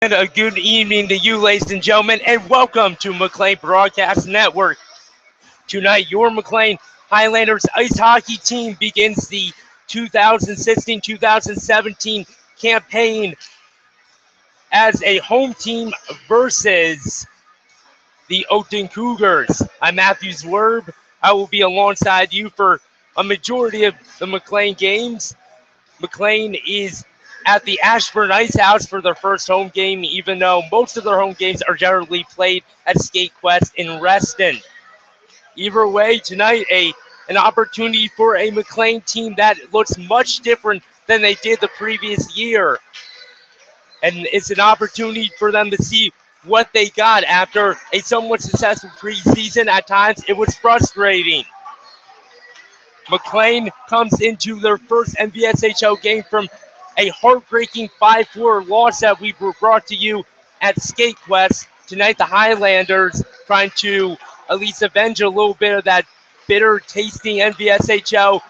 And a good evening to you, ladies and gentlemen, and welcome to McLean Broadcast Network. Tonight, your McLean Highlanders ice hockey team begins the 2016-2017 campaign as a home team versus the Oakton Cougars. I'm Matthew Zwerb. I will be alongside you for a majority of the McLean games. McLean is at the Ashburn Ice House for their first home game, even though most of their home games are generally played at Skate Quest in Reston. Either way, tonight an opportunity for a McLean team that looks much different than they did the previous year. And it's an opportunity for them to see what they got after a somewhat successful preseason. At times, it was frustrating. McLean comes into their first NVSHL game from a heartbreaking 5-4 loss that we brought to you at Skate Quest. Tonight, the Highlanders trying to at least avenge a little bit of that bitter tasting NVSHL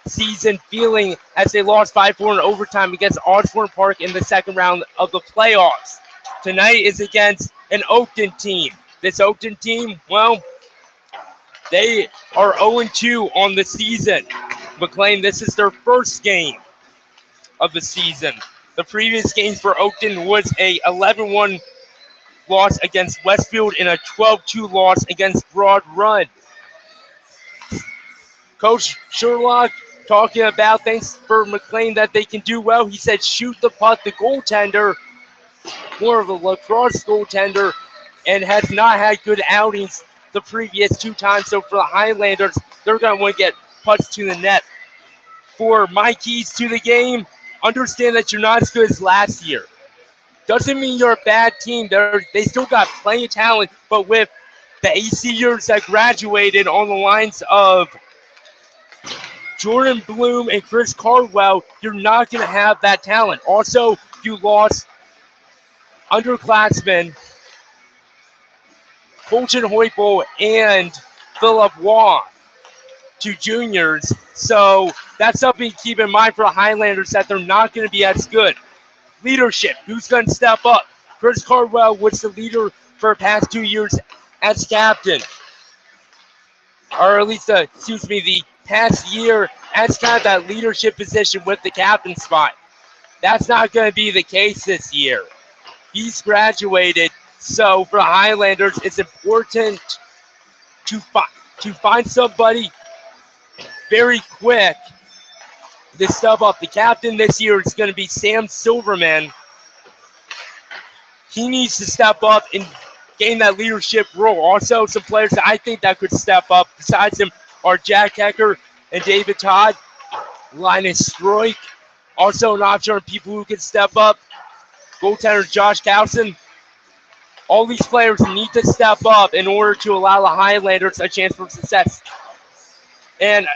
season feeling as they lost 5-4 in overtime against Osborne Park in the second round of the playoffs. Tonight is against an Oakton team. This Oakton team, well, they are 0-2 on the season. McLean, this is their first game of the season. The previous game for Oakton was a 11-1 loss against Westfield and a 12-2 loss against Broad Run. Coach Sherlock talking about things for McLean that they can do well. He said shoot the puck. The goaltender, more of a lacrosse goaltender, and has not had good outings the previous two times. So for the Highlanders, they're going to want to get pucks to the net. For my keys to the game, understand that you're not as good as last year. Doesn't mean you're a bad team. They still got plenty of talent, but with the ACers that graduated on the lines of Jordan Bloom and Chris Cardwell, you're not going to have that talent. Also, you lost underclassmen Colton Hoypel and Philip Waugh to juniors. So that's something to keep in mind for the Highlanders, that they're not going to be as good. Leadership, who's going to step up? Chris Cardwell was the leader for the past 2 years as captain. Or at least, the past year as kind of that leadership position with the captain spot. That's not going to be the case this year. He's graduated. So for the Highlanders, it's important to find somebody very quick to step up. The captain this year is going to be Sam Silverman. He needs to step up and gain that leadership role. Also, some players that I think that could step up besides him are Jack Hecker and David Todd, Linus Stroik. Also, not sure people who can step up. Goaltender Josh Cowson. All these players need to step up in order to allow the Highlanders a chance for success. And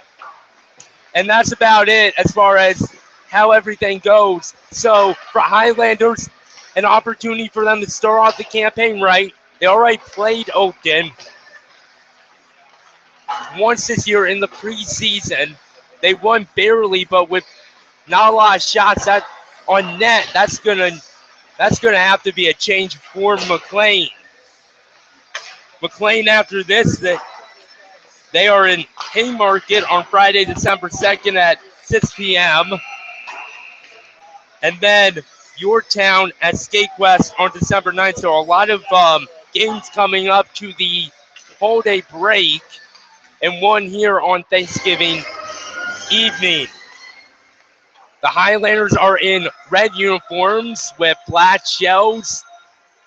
that's about it as far as how everything goes. So for Highlanders, an opportunity for them to start off the campaign right. They already played Oakton once this year in the preseason. They won barely, but with not a lot of shots that on net, that's gonna have to be a change for McLean. McLean, after this, they are in Haymarket on Friday, December 2nd at 6 p.m. And then Yorktown at Skate West on December 9th. So a lot of games coming up to the holiday break, and one here on Thanksgiving evening. The Highlanders are in red uniforms with black shells,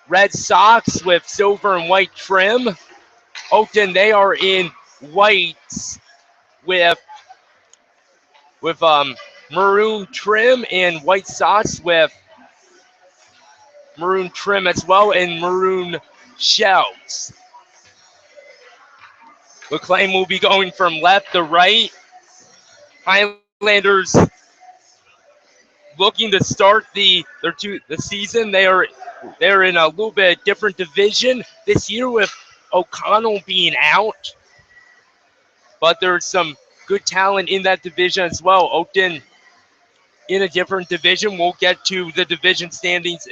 red socks with silver and white trim. Oakton, they are in whites with maroon trim and white socks with maroon trim as well and maroon shells. McLean will be going from left to right. Highlanders looking to start the season. They're in a little bit different division this year with O'Connell being out, but there's some good talent in that division as well. Oakton in a different division. We'll get to the division standings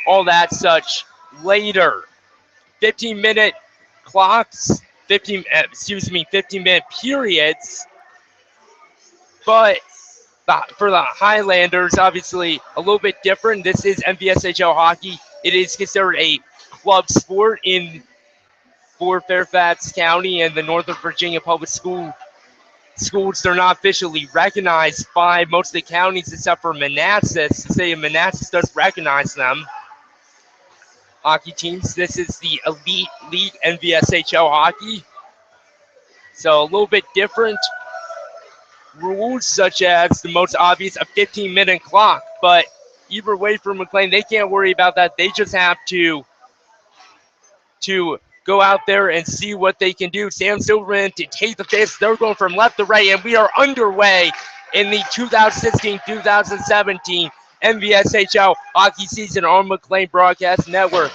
all that such later. 15-minute clocks, 15-minute periods. But for the Highlanders, obviously a little bit different. This is MVSHL hockey. It is considered a club sport for Fairfax County and the Northern Virginia Public Schools. They're not officially recognized by most of the counties except for Manassas. The city of Manassas does recognize them. Hockey teams. This is the Elite League NVSHL hockey. So a little bit different rules, such as the most obvious, a 15-minute clock. But either way for McLean, they can't worry about that. They just have to go out there and see what they can do. Sam Silverman to take the face. They're going from left to right, and we are underway in the 2016-2017 NVSHL hockey season on McLean Broadcast Network.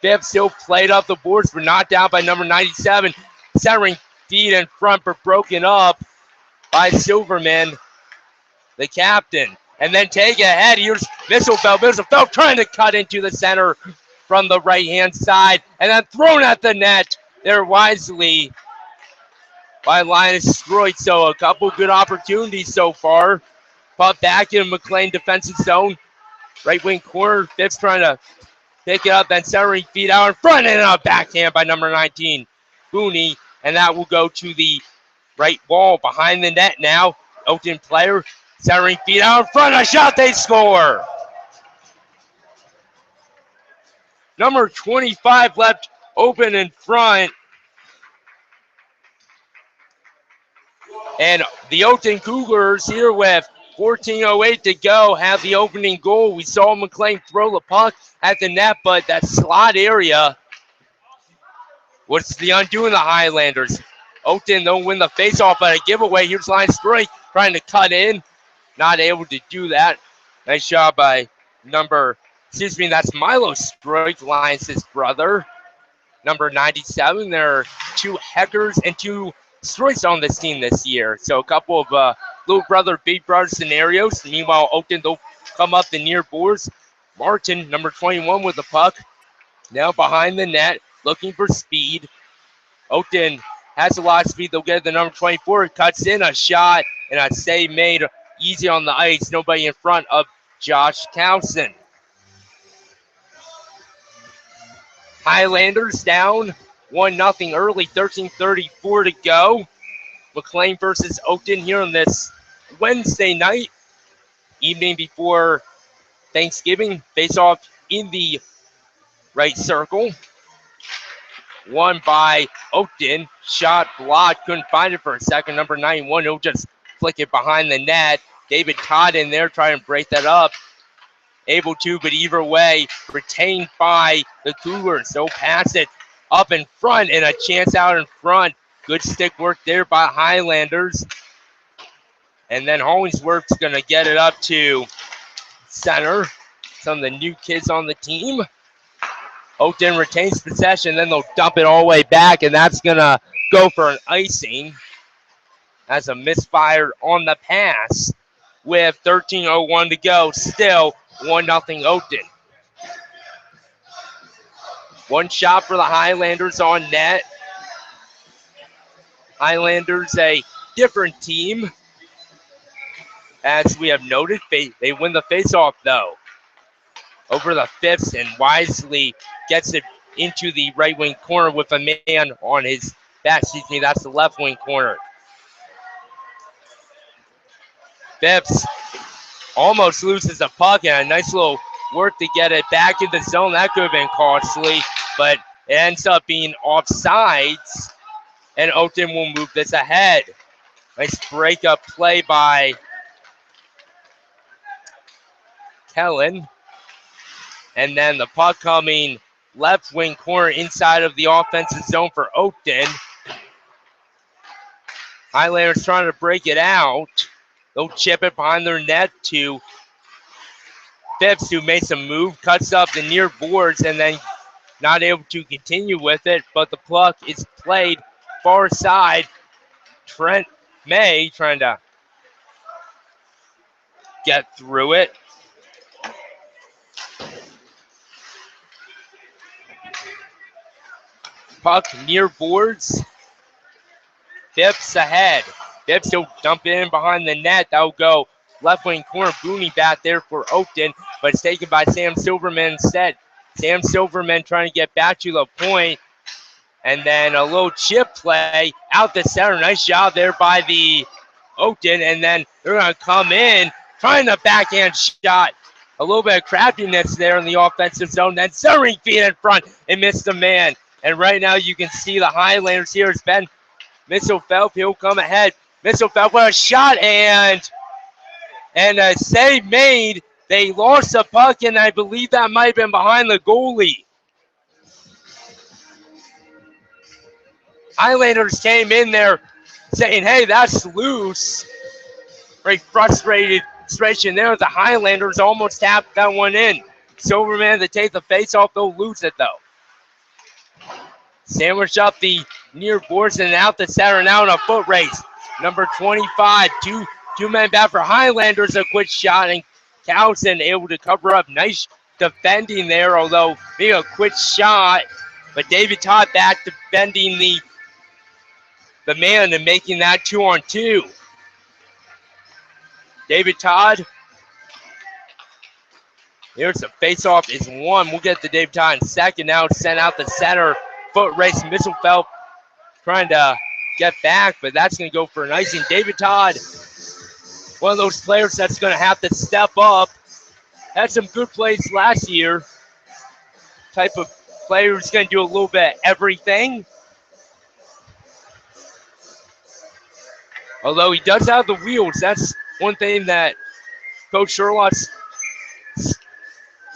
Bibb still played up the boards, but not down by number 97. Centering feet in front, but broken up by Silverman, the captain. And then take ahead. Here's Misselfeld. Misselfeld trying to cut into the center from the right-hand side. And then thrown at the net there wisely by Linus Stroit. So a couple good opportunities so far. Puck back in McLean defensive zone. Right wing corner. Bibb's trying to pick it up. Then centering feet out in front. And a backhand by number 19, Booney. And that will go to the right wall behind the net now. Oakton player. Centering feet out in front. A shot, they score. Number 25 left open in front. And the Oakton Cougars here with 14:08 to go have the opening goal. We saw McLean throw the puck at the net, but that slot area was the undoing the Highlanders. Oakton don't win the faceoff, but a giveaway. Here's Linus Stroit trying to cut in. Not able to do that. Nice job by that's Milo Stroit, Linus' brother. Number 97. There are two Heckers and two Stroits on this team this year. So a couple of little brother, big brother scenarios. Meanwhile, Oakton, they'll come up the near boards. Martin, number 21 with the puck. Now behind the net, looking for speed. Oakton has a lot of speed. They'll get the number 24. Cuts in a shot and a save made easy on the ice. Nobody in front of Josh Townsend. Highlanders down 1-0 early, 13:34 to go. McLean versus Oakton here on this Wednesday night, evening before Thanksgiving. Face off in the right circle. Won by Oakton. Shot blocked. Couldn't find it for a second. Number 91, he'll just flick it behind the net. David Todd in there trying to break that up. Able to, but either way, retained by the Cougars. They'll pass it up in front and a chance out in front. Good stick work there by Highlanders. And then Hollingsworth's going to get it up to center. Some of the new kids on the team. Oakton retains possession, then they'll dump it all the way back, and that's going to go for an icing as a misfire on the pass with 13:01 to go. Still 1-0 Oakton. One shot for the Highlanders on net. Highlanders, a different team. As we have noted, they win the faceoff though. Over the fifths and wisely gets it into the right wing corner with a man on his back. That's the left wing corner. Phipps almost loses the puck and a nice little work to get it back in the zone. That could have been costly, but it ends up being offsides, and Oakton will move this ahead. Nice breakup play by Kellen. And then the puck coming left wing corner inside of the offensive zone for Oakton. Highlanders trying to break it out. They'll chip it behind their net to Phipps, who made some move, cuts up the near boards, and then not able to continue with it. But the puck is played far side. Trent May trying to get through it. Puck near boards. Phipps ahead. Phipps will dump it in behind the net. That'll go left wing corner. Booney back there for Oakton, but it's taken by Sam Silverman instead. Sam Silverman trying to get back to the point. And then a little chip play out the center. Nice job there by the Oakton. And then they're going to come in, trying a backhand shot. A little bit of craftiness there in the offensive zone. Then centering feet in front and missed a man. And right now you can see the Highlanders here. It's been Misselfeld. He'll come ahead. Misselfeld with a shot and a save made. They lost the puck, and I believe that might have been behind the goalie. Highlanders came in there saying, hey, that's loose. Very frustrated frustration there. The Highlanders almost tapped that one in. Silverman to take the face off, they'll lose it though. Sandwich up the near boards and out the center, now in a foot race. Number 25, two men back for Highlanders, a quick shot, and Cowson able to cover up. Nice defending there, although maybe a quick shot. But David Todd back defending the man and making that 2-on-2. David Todd. Here's the face-off is one. We'll get to David Todd in second. Now sent out the center. Foot race. Misselfeld trying to get back, but that's going to go for an icing. David Todd, one of those players that's going to have to step up. Had some good plays last year. Type of player who's going to do a little bit of everything. Although he does have the wheels, that's one thing that Coach Sherlock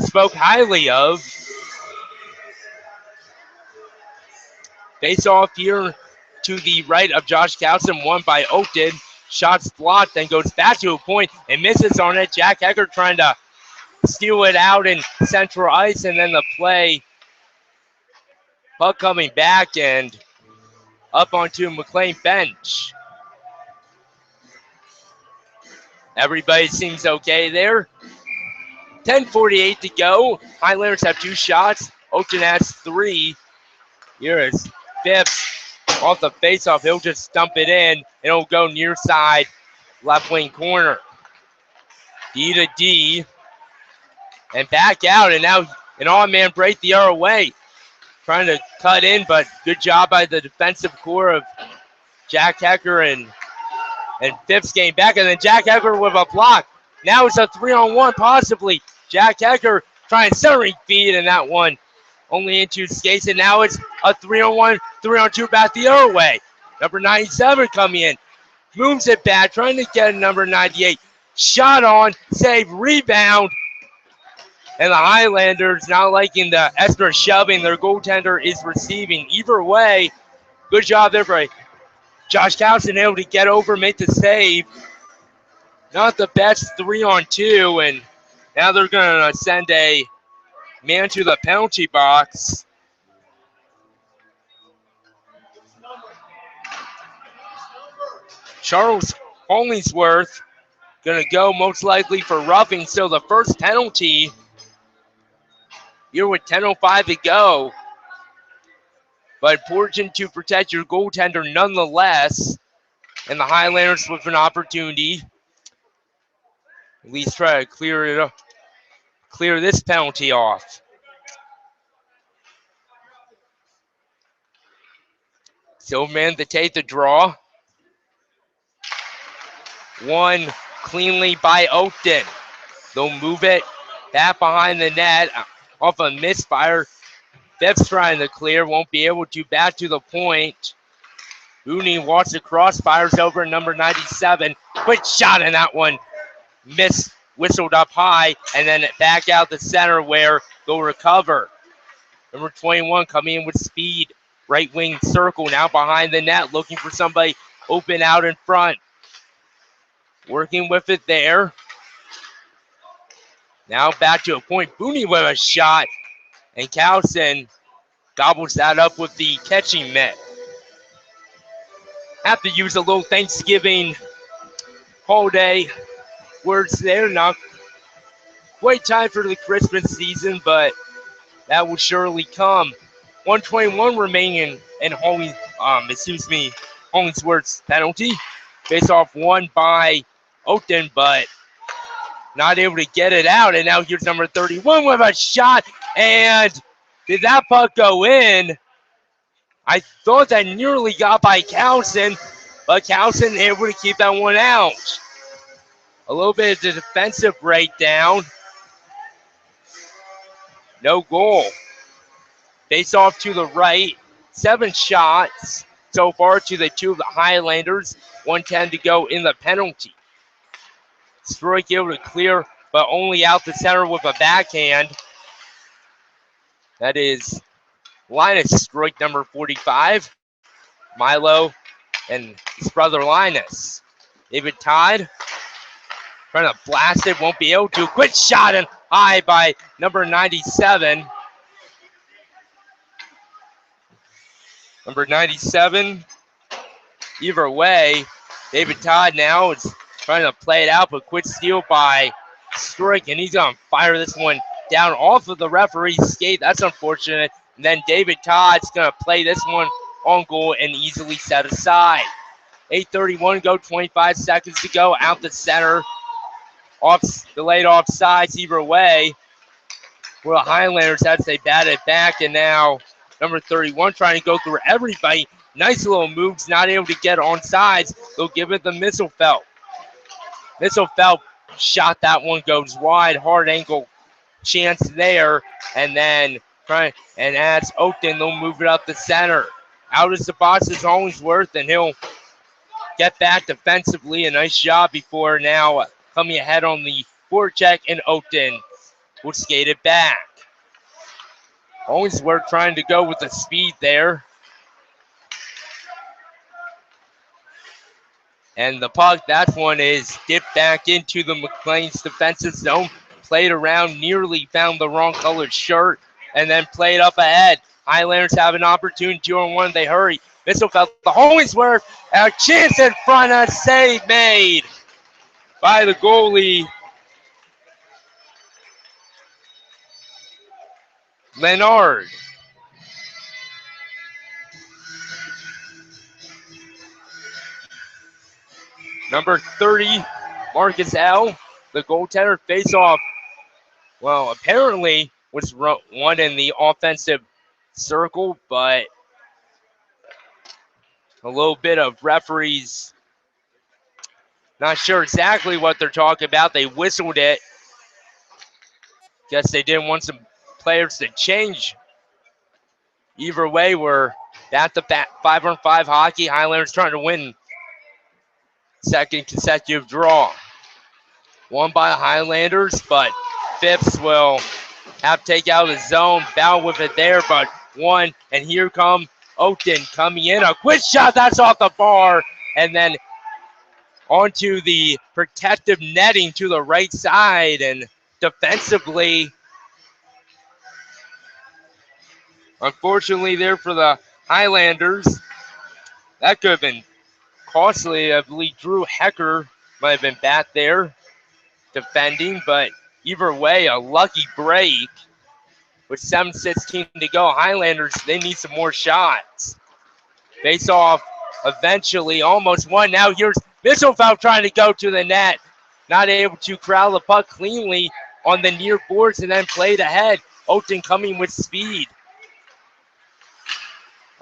spoke highly of. Face off here to the right of Josh Cowson, won by Oakton. Shots blocked, then goes back to a point and misses on it. Jack Hecker trying to steal it out in central ice, and then the play. Puck coming back and up onto McLean bench. Everybody seems okay there. 10:48 to go. Highlanders have 2 shots. Oakton has 3. Here is Phipps off the faceoff. He'll just dump it in, and it'll go near side, left wing corner. D to D. And back out, and now an all-man break the other way. Trying to cut in, but good job by the defensive core of Jack Hecker and Phipps came back, and then Jack Hecker with a block. Now it's a 3-on-1 possibly. Jack Hecker trying centering feed, and that one only into skates, and now it's a 3-on-1, 3-on-2 back the other way. Number 97 coming in. Moves it back, trying to get number 98. Shot on, save, rebound. And the Highlanders not liking the extra shoving. Their goaltender is receiving. Either way, good job there by Josh Cowson able to get over, make the save. Not the best 3-on-2, and now they're going to send a man to the penalty box. Charles Hollingsworth going to go most likely for roughing. So the first penalty here with 10:05 to go. But important to protect your goaltender nonetheless. And the Highlanders with an opportunity. At least try to clear this penalty off. Silverman to take the draw. One cleanly by Oakton. They'll move it back behind the net off a misfire. Phipps trying to clear, won't be able to. Back to the point. Booney walks across, fires over number 97. Quick shot in that one. Missed, whistled up high, and then back out the center where they'll recover. Number 21 coming in with speed. Right wing circle now behind the net, looking for somebody open out in front. Working with it there. Now back to a point. Booney with a shot. And Cowson gobbles that up with the catching mitt. Have to use a little Thanksgiving holiday words there. Not quite time for the Christmas season, but that will surely come. 1:21 remaining in Hollingsworth's penalty. Face off won by Oakton, but not able to get it out. And now here's number 31 with a shot. And did that puck go in? I thought that nearly got by Cowson, but Cowson able to keep that one out. A little bit of the defensive breakdown. No goal. Face off to the right. 7 shots so far to the 2 of the Highlanders. 1:10 to go in the penalty. Stroik able to clear, but only out the center with a backhand. That is Linus Stroik, number 45. Milo and his brother Linus. David Todd trying to blast it, won't be able to. Quick shot and high by number 97. Number 97. Either way, David Todd now is trying to play it out, but quick steal by Stroik, and he's going to fire this one down off of the referee's skate. That's unfortunate. And then David Todd's going to play this one on goal and easily set aside. 8:31 go, 25 seconds to go. Out the center. Delayed offsides either way. Well, the Highlanders had to say bat it back, and now number 31 trying to go through everybody. Nice little moves, not able to get on sides. They'll give it the Misselfeld. Misselfeld shot that one, goes wide. Hard angle chance there, and then as Oakton, they'll move it up the center. Out is the box is Hollingsworth, and he'll get back defensively. A nice job before now coming ahead on the forecheck, and Oakton will skate it back. Hollingsworth trying to go with the speed there. And the puck, that one is dipped back into the McLean's defensive zone. Played around, nearly found the wrong colored shirt, and then played up ahead. Highlanders have an opportunity, 2-on-1, they hurry. Misselfeld, the Hollingsworth, a chance in front, a save made by the goalie. Leonard. Number 30, Marcus L., the goaltender, face-off. Well, apparently was won in the offensive circle, but a little bit of referees not sure exactly what they're talking about. They whistled it. Guess they didn't want some players to change. Either way, we're back to back 5-on-5 hockey. Highlanders trying to win second consecutive draw. Won by the Highlanders, but Phipps will have to take out the zone. Battle with it there, but one. And here come Oakton coming in. A quick shot, that's off the bar. And then onto the protective netting to the right side. And defensively, unfortunately there for the Highlanders, that could have been costly. I believe Drew Hecker might have been back there defending, but either way, a lucky break with 7:16 to go. Highlanders, they need some more shots. Face off eventually, almost won. Now here's Misselfeld trying to go to the net. Not able to corral the puck cleanly on the near boards and then played ahead. Oakton coming with speed.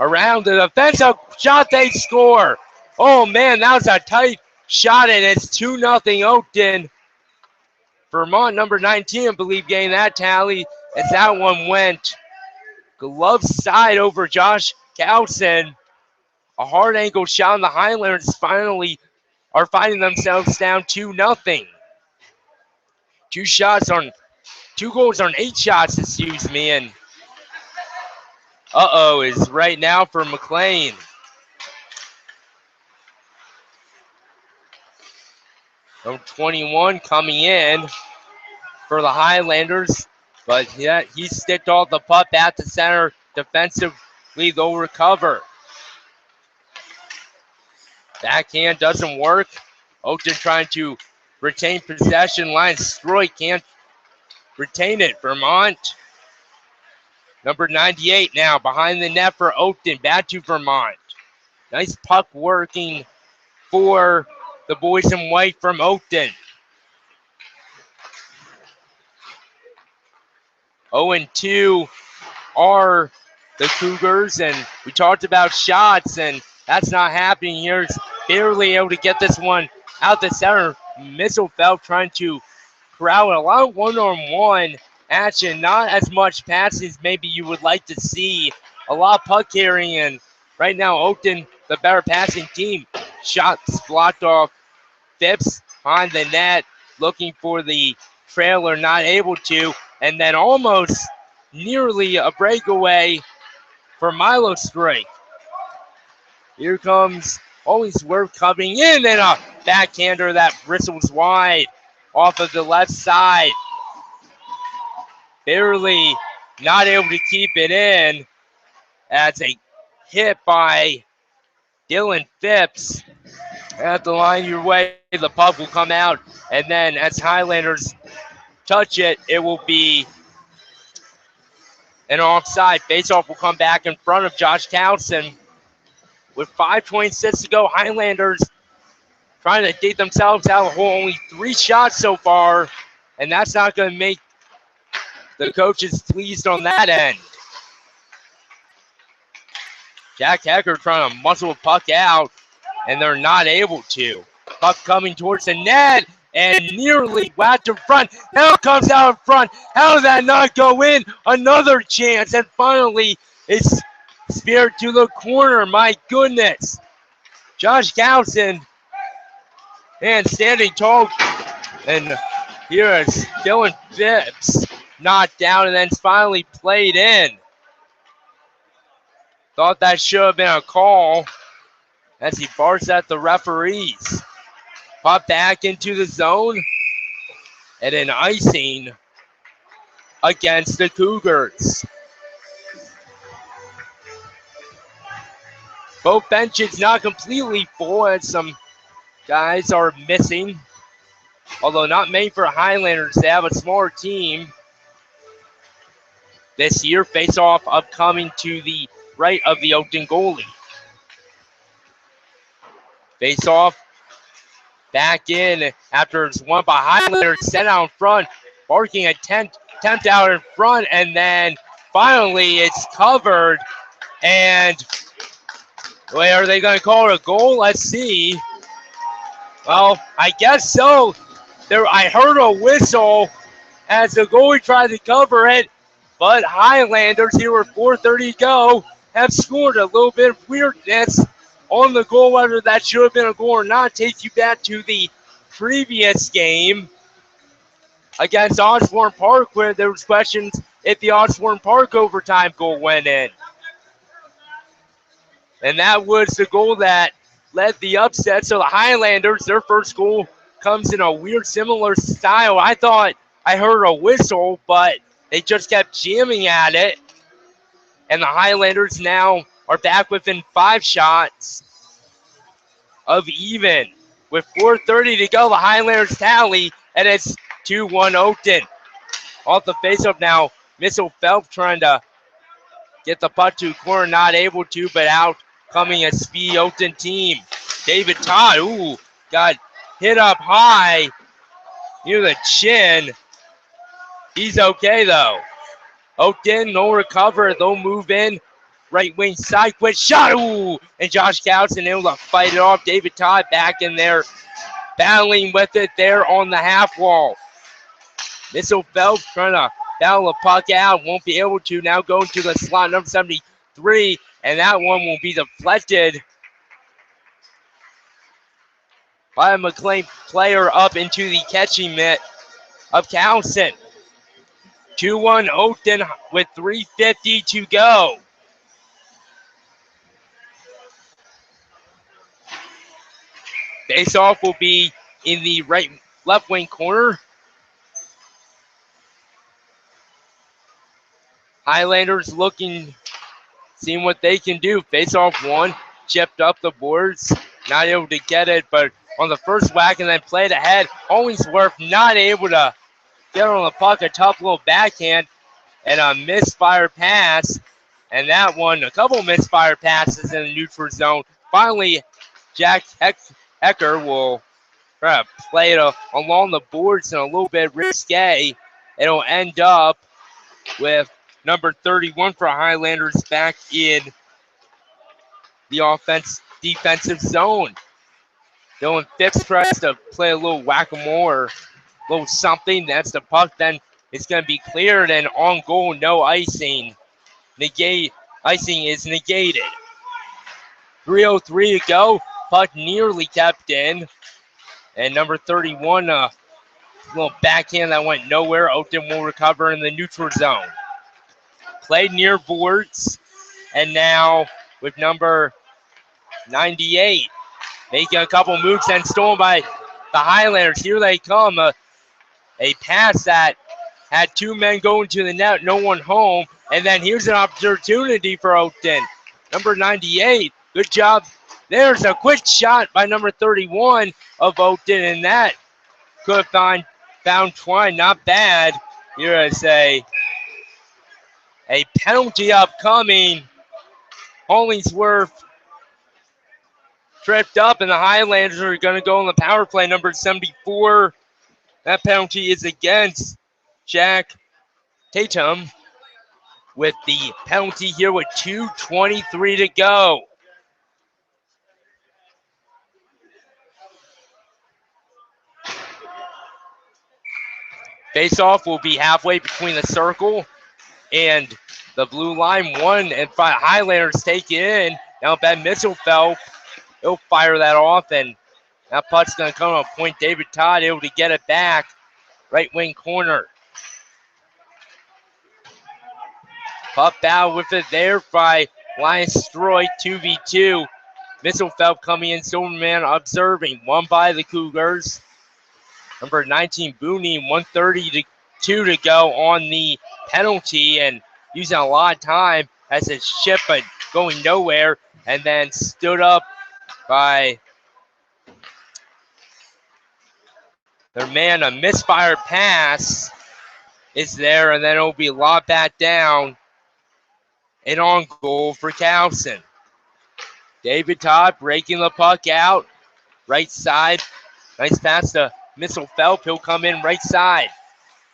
Around the defensive shot, they score. Oh man, that was a tight shot, and it's 2-0 Oakton. Vermont, number 19, I believe, getting that tally as that one went glove side over Josh Cowson. A hard angle shot, and the Highlanders finally are finding themselves down 2-0. Two goals on 8 shots, excuse me, and is right now for McLean. Number 21 coming in for the Highlanders, but yeah, he sticked off the puck at the center. Defensively, they'll recover. Backhand doesn't work. Oakton trying to retain possession. Line Stroy can't retain it. Vermont Number 98 now behind the net for Oakton. Back to Vermont. Nice puck working for the boys in white from Oakton. 0-2 are the Cougars, and we talked about shots, and that's not happening here. It's barely able to get this one out the center. Misselfeld trying to crowd a lot of one-on-one action, not as much passes maybe you would like to see. A lot of puck carrying, and right now Oakton, the better passing team. Shots blocked off. Phipps on the net, looking for the trailer, not able to, and then almost nearly a breakaway for Milo Strike. Here comes Hollingsworth coming in, and a backhander that bristles wide off of the left side. Barely not able to keep it in. That's a hit by Dylan Phipps. At the line your way, the puck will come out, and then as Highlanders touch it, it will be an offside. Faceoff will come back in front of Josh Townsend. With 5:26 to go, Highlanders trying to dig themselves out of the hole. Only 3 shots so far, and that's not going to make the coaches pleased on that end. Jack Hecker trying to muscle a puck out, and they're not able to. Puck coming towards the net and nearly whacked in front. Now it comes out in front. How did that not go in? Another chance, and finally it's speared to the corner. My goodness. Josh Townsend, and standing tall, and here is Dylan Phipps knocked down and then finally played in. Thought that should have been a call as he barks at the referees. Pop back into the zone, and an icing against the Cougars. Both benches not completely full, and some guys are missing. Although not many for Highlanders. They have a smaller team this year. Face-off upcoming to the right of the Oakton goalie. Face-off back in after it's won by Highlanders. Sent out in front. Barking attempt out in front. And then finally it's covered. And wait, are they going to call it a goal? Let's see. Well, I guess so. I heard a whistle as the goalie tried to cover it, but Highlanders, here with 4:30 to go, have scored. A little bit of weirdness on the goal, whether that should have been a goal or not. Takes you back to the previous game against Osborne Park, where there was questions if the Osborne Park overtime goal went in. And that was the goal that led the upset. So the Highlanders, their first goal comes in a weird, similar style. I thought I heard a whistle, but they just kept jamming at it. And the Highlanders now are back within 5 shots of even. With 4:30 to go, the Highlanders tally, and it's 2-1 Oakton. Off the faceoff now, Misselfeld trying to get the puck to corner, not able to, but out coming a speedy Oakton team. David Todd, got hit up high near the chin. He's okay, though. Oakton, no recover. They'll move in. Right wing side, quick shot. And Josh Townsend able to fight it off. David Todd back in there, battling with it there on the half wall. Misselfeld trying to battle the puck out. Won't be able to. Now going to the slot, number 73. And that one will be deflected by a McLean player up into the catching mitt of Townsend. 2-1 Oakton with 3:50 to go. Face-off will be in the left wing corner. Highlanders looking, seeing what they can do. Face-off one, chipped up the boards, not able to get it, but on the first whack and then played ahead. Hollingsworth not able to get on the puck. A tough little backhand. and a misfire pass. And that one, a couple misfire passes in the neutral zone. Finally, Jack Hecker will play it along the boards and a little bit risque. It'll end up with number 31 for Highlanders back in the defensive zone. Dylan Phipps tries to play a little whack-a-mole or a little something. That's the puck. Then it's going to be cleared and on goal, no icing. Icing is negated. 3:03 to go. Puck nearly kept in. And number 31, a little backhand that went nowhere. Oakton will recover in the neutral zone. Played near boards. And now with number 98, making a couple moves and stolen by the Highlanders. Here they come. A pass that had two men going to the net, no one home. And then here's an opportunity for Oakton. Number 98, good job. There's a quick shot by number 31 of Oakton, and that could have found Twine. Not bad. Here is a penalty upcoming. Hollingsworth tripped up, and the Highlanders are going to go on the power play. Number 74. That penalty is against Jack Tatum with the penalty here with 2:23 to go. Face-off will be halfway between the circle and the blue line. 1 and 5 Highlanders take it in. Now Ben Mitchellfeld, he'll fire that off, and that puck's going to come on point. David Todd able to get it back. Right wing corner. Puck battle with it there by Lions Stroy, 2v2. Mitchellfeld coming in, Silverman observing. Won by the Cougars. Number 19, Booney, 1:32 to go on the penalty, and using a lot of time as a ship, but going nowhere, and then stood up by their man. A misfire pass is there, and then it'll be lobbed back down and on goal for Carlson. David Todd breaking the puck out. Right side. Nice pass to Mitchellfeld. He'll come in right side.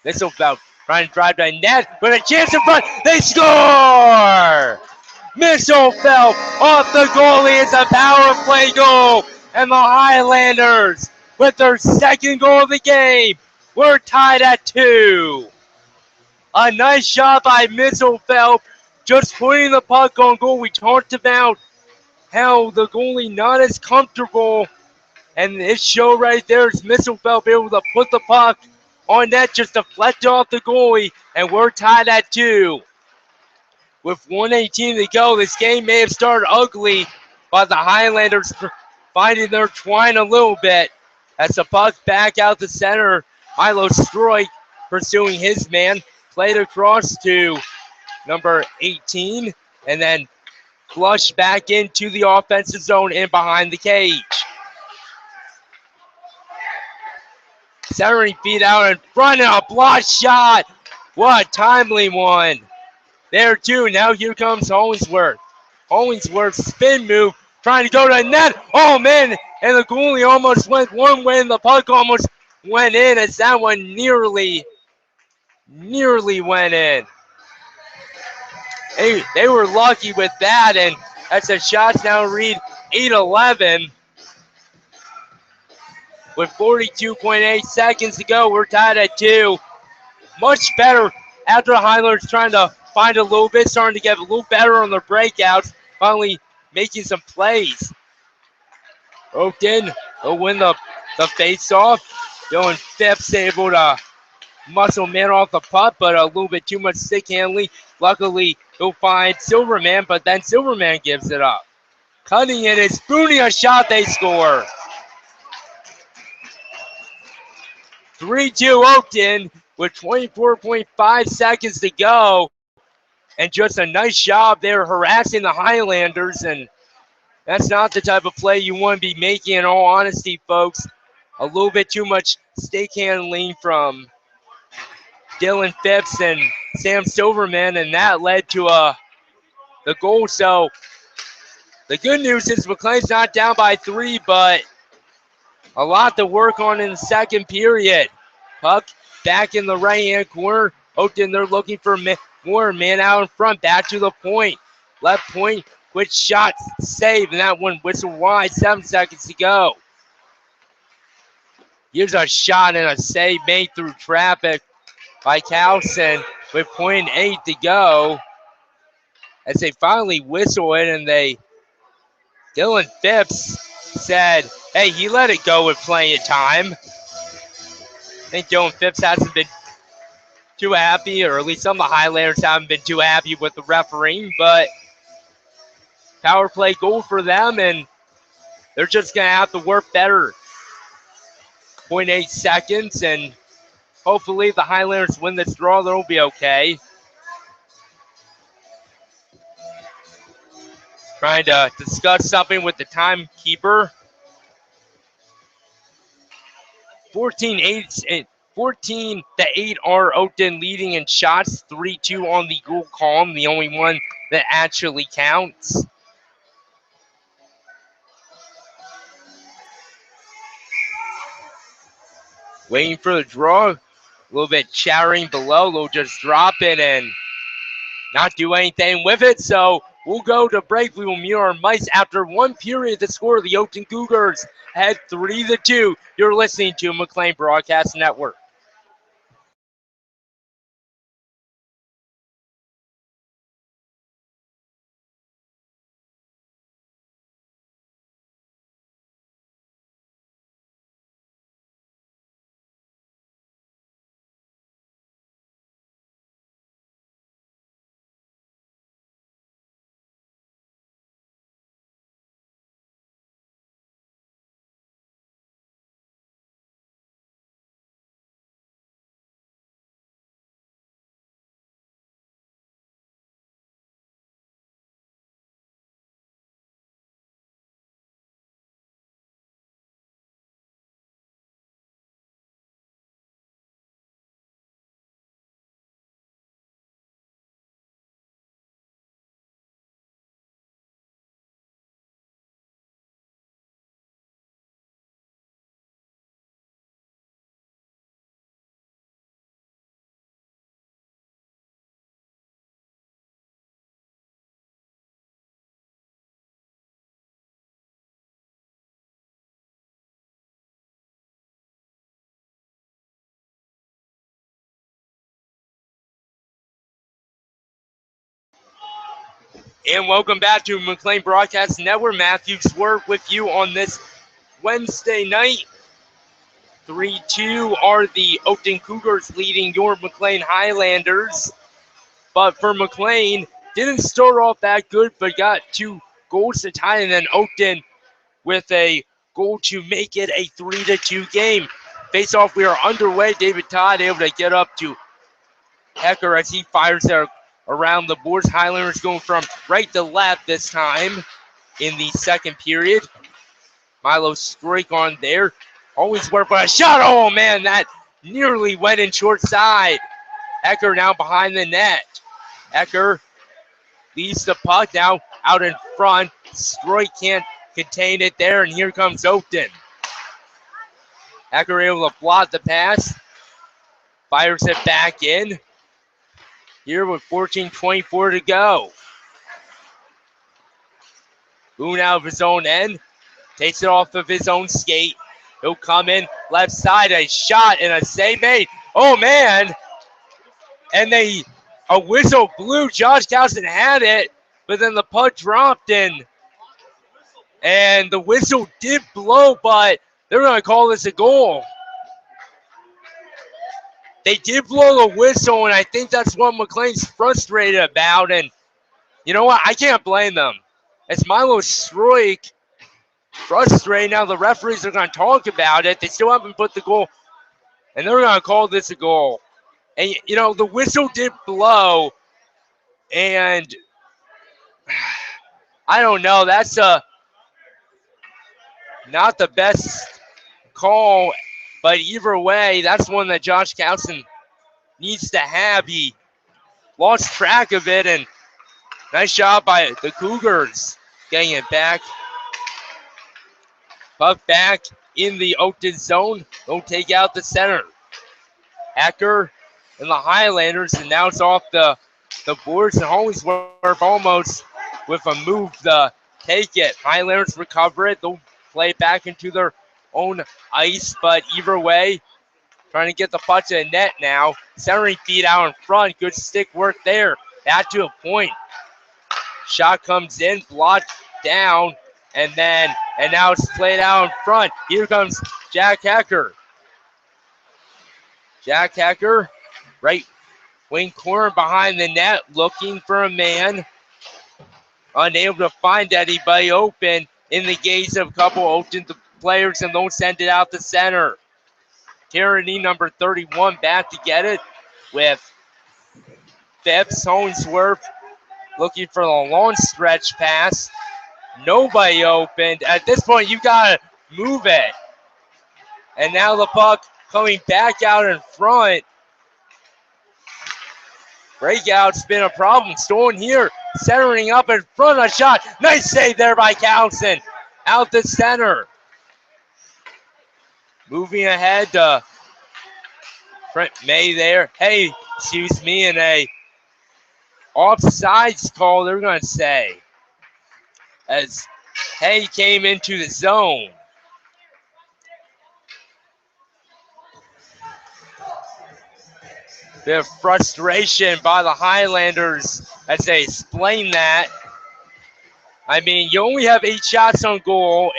Mitchellfeld trying to drive to the net with a chance in front. They score! Mitchellfeld off the goalie. It's a power play goal. And the Highlanders with their second goal of the game. We're tied at 2. A nice shot by Mitchellfeld. Just putting the puck on goal. We talked about how the goalie not as comfortable. And this show right there is Mitchellfeld able to put the puck on net, just deflect off the goalie. And we're tied at 2. With 1:18 to go, this game may have started ugly, but the Highlanders finding their twine a little bit. As the puck back out the center, Milo Stroy pursuing his man. Played across to number 18, and then flushed back into the offensive zone and behind the cage. Centering feet out in front and a block shot. What a timely one. There too, now here comes Hollingsworth. Hollingsworth spin move, trying to go to the net. Oh man, and the goalie almost went one way and the puck almost went in as that one nearly went in. They were lucky with that, and as the shots now read 8-11. With 42.8 seconds to go, we're tied at 2. Much better after the Highlanders trying to find a little bit, starting to get a little better on their breakouts, finally making some plays. Oakton will win the face-off. Dylan Phipps able to muscle man off the puck, but a little bit too much stick handling. Luckily, he'll find Silverman, but then Silverman gives it up. Cutting it is Booney, a shot, they score. 3-2 Oakton with 24.5 seconds to go. And just a nice job there harassing the Highlanders. And that's not the type of play you want to be making, in all honesty, folks. A little bit too much stake handling from Dylan Phipps and Sam Silverman, and that led to the goal. So the good news is McLean's not down by 3, but a lot to work on in the second period. Puck back in the right-hand corner. Oakton, they're looking for more man out in front. Back to the point. Left point. Quick shot. Save. And that one whistle wide. 7 seconds to go. Here's a shot and a save made through traffic by Carlson with 0.8 to go. As they finally whistle it, and Dylan Phipps said, hey, he let it go with plenty of time. I think Dylan Phipps hasn't been too happy, or at least some of the Highlanders haven't been too happy with the refereeing, but power play goal for them, and they're just going to have to work better. 0.8 seconds, and hopefully the Highlanders win this draw. They'll be okay. Trying to discuss something with the timekeeper. 14-8 are Oakton leading in shots, 3-2 on the goal column, the only one that actually counts. Waiting for the draw, a little bit chattering below. They'll just drop it and not do anything with it. So we'll go to break. We will mute our mics after one period. The score, the Oakton Cougars head 3-2. You're listening to McLean Broadcast Network. And welcome back to McLean Broadcast Network. Matthew Swerve with you on this Wednesday night. 3-2 are the Oakton Cougars leading your McLean Highlanders. But for McLean, didn't start off that good, but got 2 goals to tie, and then Oakton with a goal to make it a 3-2 game. Face off, we are underway. David Todd able to get up to Hecker as he fires it around the boards. Highlanders going from right to left this time in the second period. Milo Strake on there. Always work for a shot. Oh, man, that nearly went in short side. Hecker now behind the net. Hecker leaves the puck now out in front. Strake can't contain it there, and here comes Oakton. Hecker able to block the pass. Fires it back in. Here with 14:24 to go. Boone out of his own end. Takes it off of his own skate. He'll come in left side. A shot and a save made. Oh, man. And a whistle blew. Josh Carlson had it, but then the puck dropped in. And the whistle did blow, but they're going to call this a goal. They did blow the whistle, and I think that's what McLean's frustrated about. And you know what? I can't blame them. It's Milo Stroik frustrated. Now the referees are going to talk about it. They still haven't put the goal, and they're going to call this a goal. And, you know, the whistle did blow, and I don't know. That's not the best call, but either way, that's one that Josh Carlson needs to have. He lost track of it, and nice job by the Cougars getting it back. Puck back in the Oakton zone. They'll take out the center. Hacker and the Highlanders, and now it's off the boards, and Hollingsworth almost with a move to take it. Highlanders recover it. They'll play it back into their own ice, but either way, trying to get the puck to the net now. Centering feed out in front. Good stick work there. Back to a point. Shot comes in, blocked down, and now it's played out in front. Here comes Jack Hecker. Jack Hecker, right wing corner behind the net, looking for a man. Unable to find anybody open in the gaze of a couple Oakton players, and they'll send it out the center. Tyranny, number 31, back to get it with Phipps. Hollingsworth looking for the long stretch pass. Nobody opened. At this point, you got to move it. And now the puck coming back out in front. Breakout's been a problem. Stolen here, centering up in front of a shot. Nice save there by Carlson. Out the center. Moving ahead to Brent May there. Hey, excuse me, and a offsides call, they're going to say. As Hay came into the zone. Bit of frustration by the Highlanders as they explain that. I mean, you only have 8 shots on goal,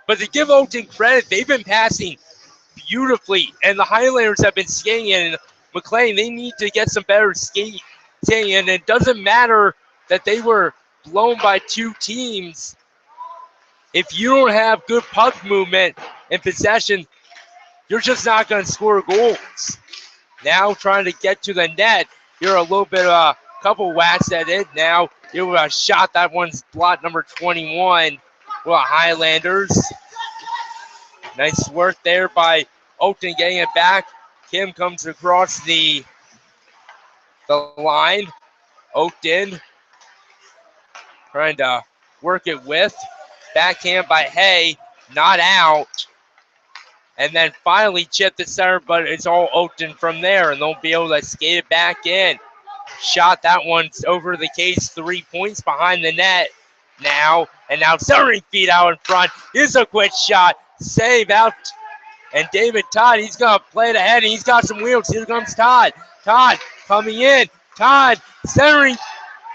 but to give Oakton credit, they've been passing beautifully, and the Highlanders have been skating. And McLean, they need to get some better skating, and it doesn't matter that they were blown by 2 teams. If you don't have good puck movement and possession, you're just not going to score goals. Now trying to get to the net. You're a little bit a couple whacks at it. Now you're a shot. That one's blocked, number 21. Well, Highlanders. Nice work there by Oakton getting it back. Kim comes across the line. Oakton trying to work it with. Backhand by Hay. Not out. And then finally chip the center, but it's all Oakton from there, and they'll be able to skate it back in. Shot, that one's over the case, 3 points behind the net now. And now centering feed out in front. Here's a quick shot. Save out. And David Todd, he's going to play it ahead, and he's got some wheels. Here comes Todd. Todd coming in. Todd centering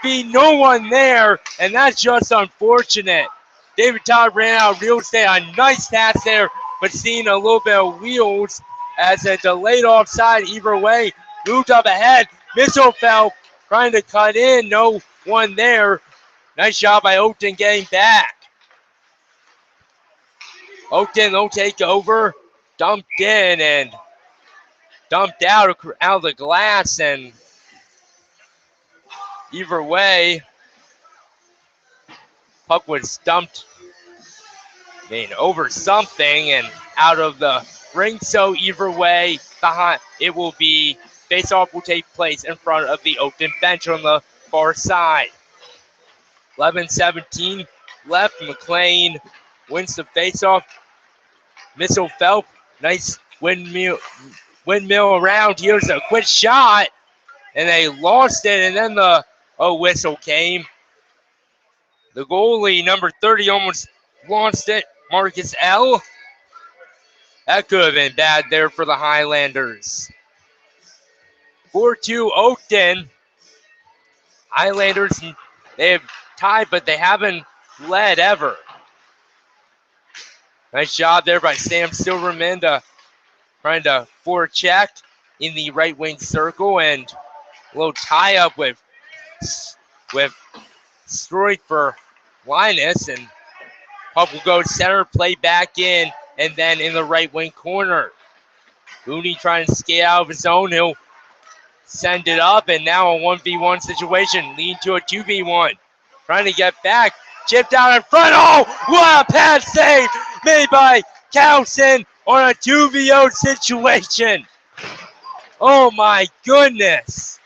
feed, no one there, and that's just unfortunate. David Todd ran out of real estate. A nice pass there, but seeing a little bit of wheels as a delayed offside either way. Moved up ahead. Misselfeld trying to cut in. No one there. Nice job by Oakton getting back. Oakton, they'll take over. Dumped in and dumped out of the glass. And either way, puck was dumped over something and out of the ring. So either way, it will be face-off will take place in front of the Oakton bench on the far side. 11-17 left. McLean wins the face-off. Missile Phelps, nice windmill around. Here's a quick shot, and they lost it, and then the whistle came. The goalie, number 30, almost lost it. Marcus L. That could have been bad there for the Highlanders. 4-2 Oakton. Highlanders, they have tied, but they haven't led ever. Nice job there by Sam Silverman trying to forecheck in the right wing circle, and a little tie up with Stroy for Linus, and puck will go center, play back in, and then in the right wing corner. Mooney trying to skate out of his own. He'll send it up, and now a 1v1 situation, leading to a 2v1. Trying to get back, chipped out in front. Oh, what a pass save made by Carlson on a 2v0 situation. Oh my goodness.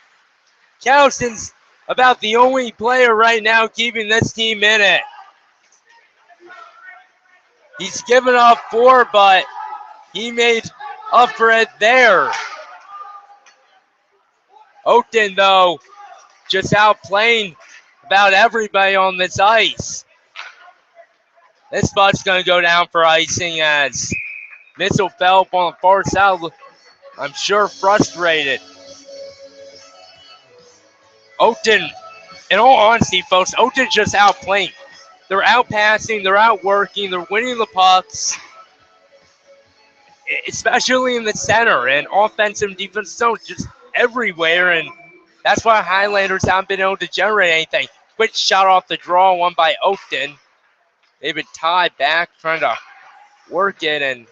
Cowson's about the only player right now keeping this team in it. He's given up 4, but he made up for it there. Oakton, though, just outplaying about everybody on this ice. This spot's going to go down for icing as Mitchell Phelps on the far side, I'm sure frustrated. Oakton, in all honesty, folks, Oakton's just outplaying. They're outpassing, they're outworking, they're winning the pucks, especially in the center and offensive and defensive zones, just everywhere. And that's why Highlanders haven't been able to generate anything. Quick shot off the draw, one by Oakton. David Todd back trying to work it, and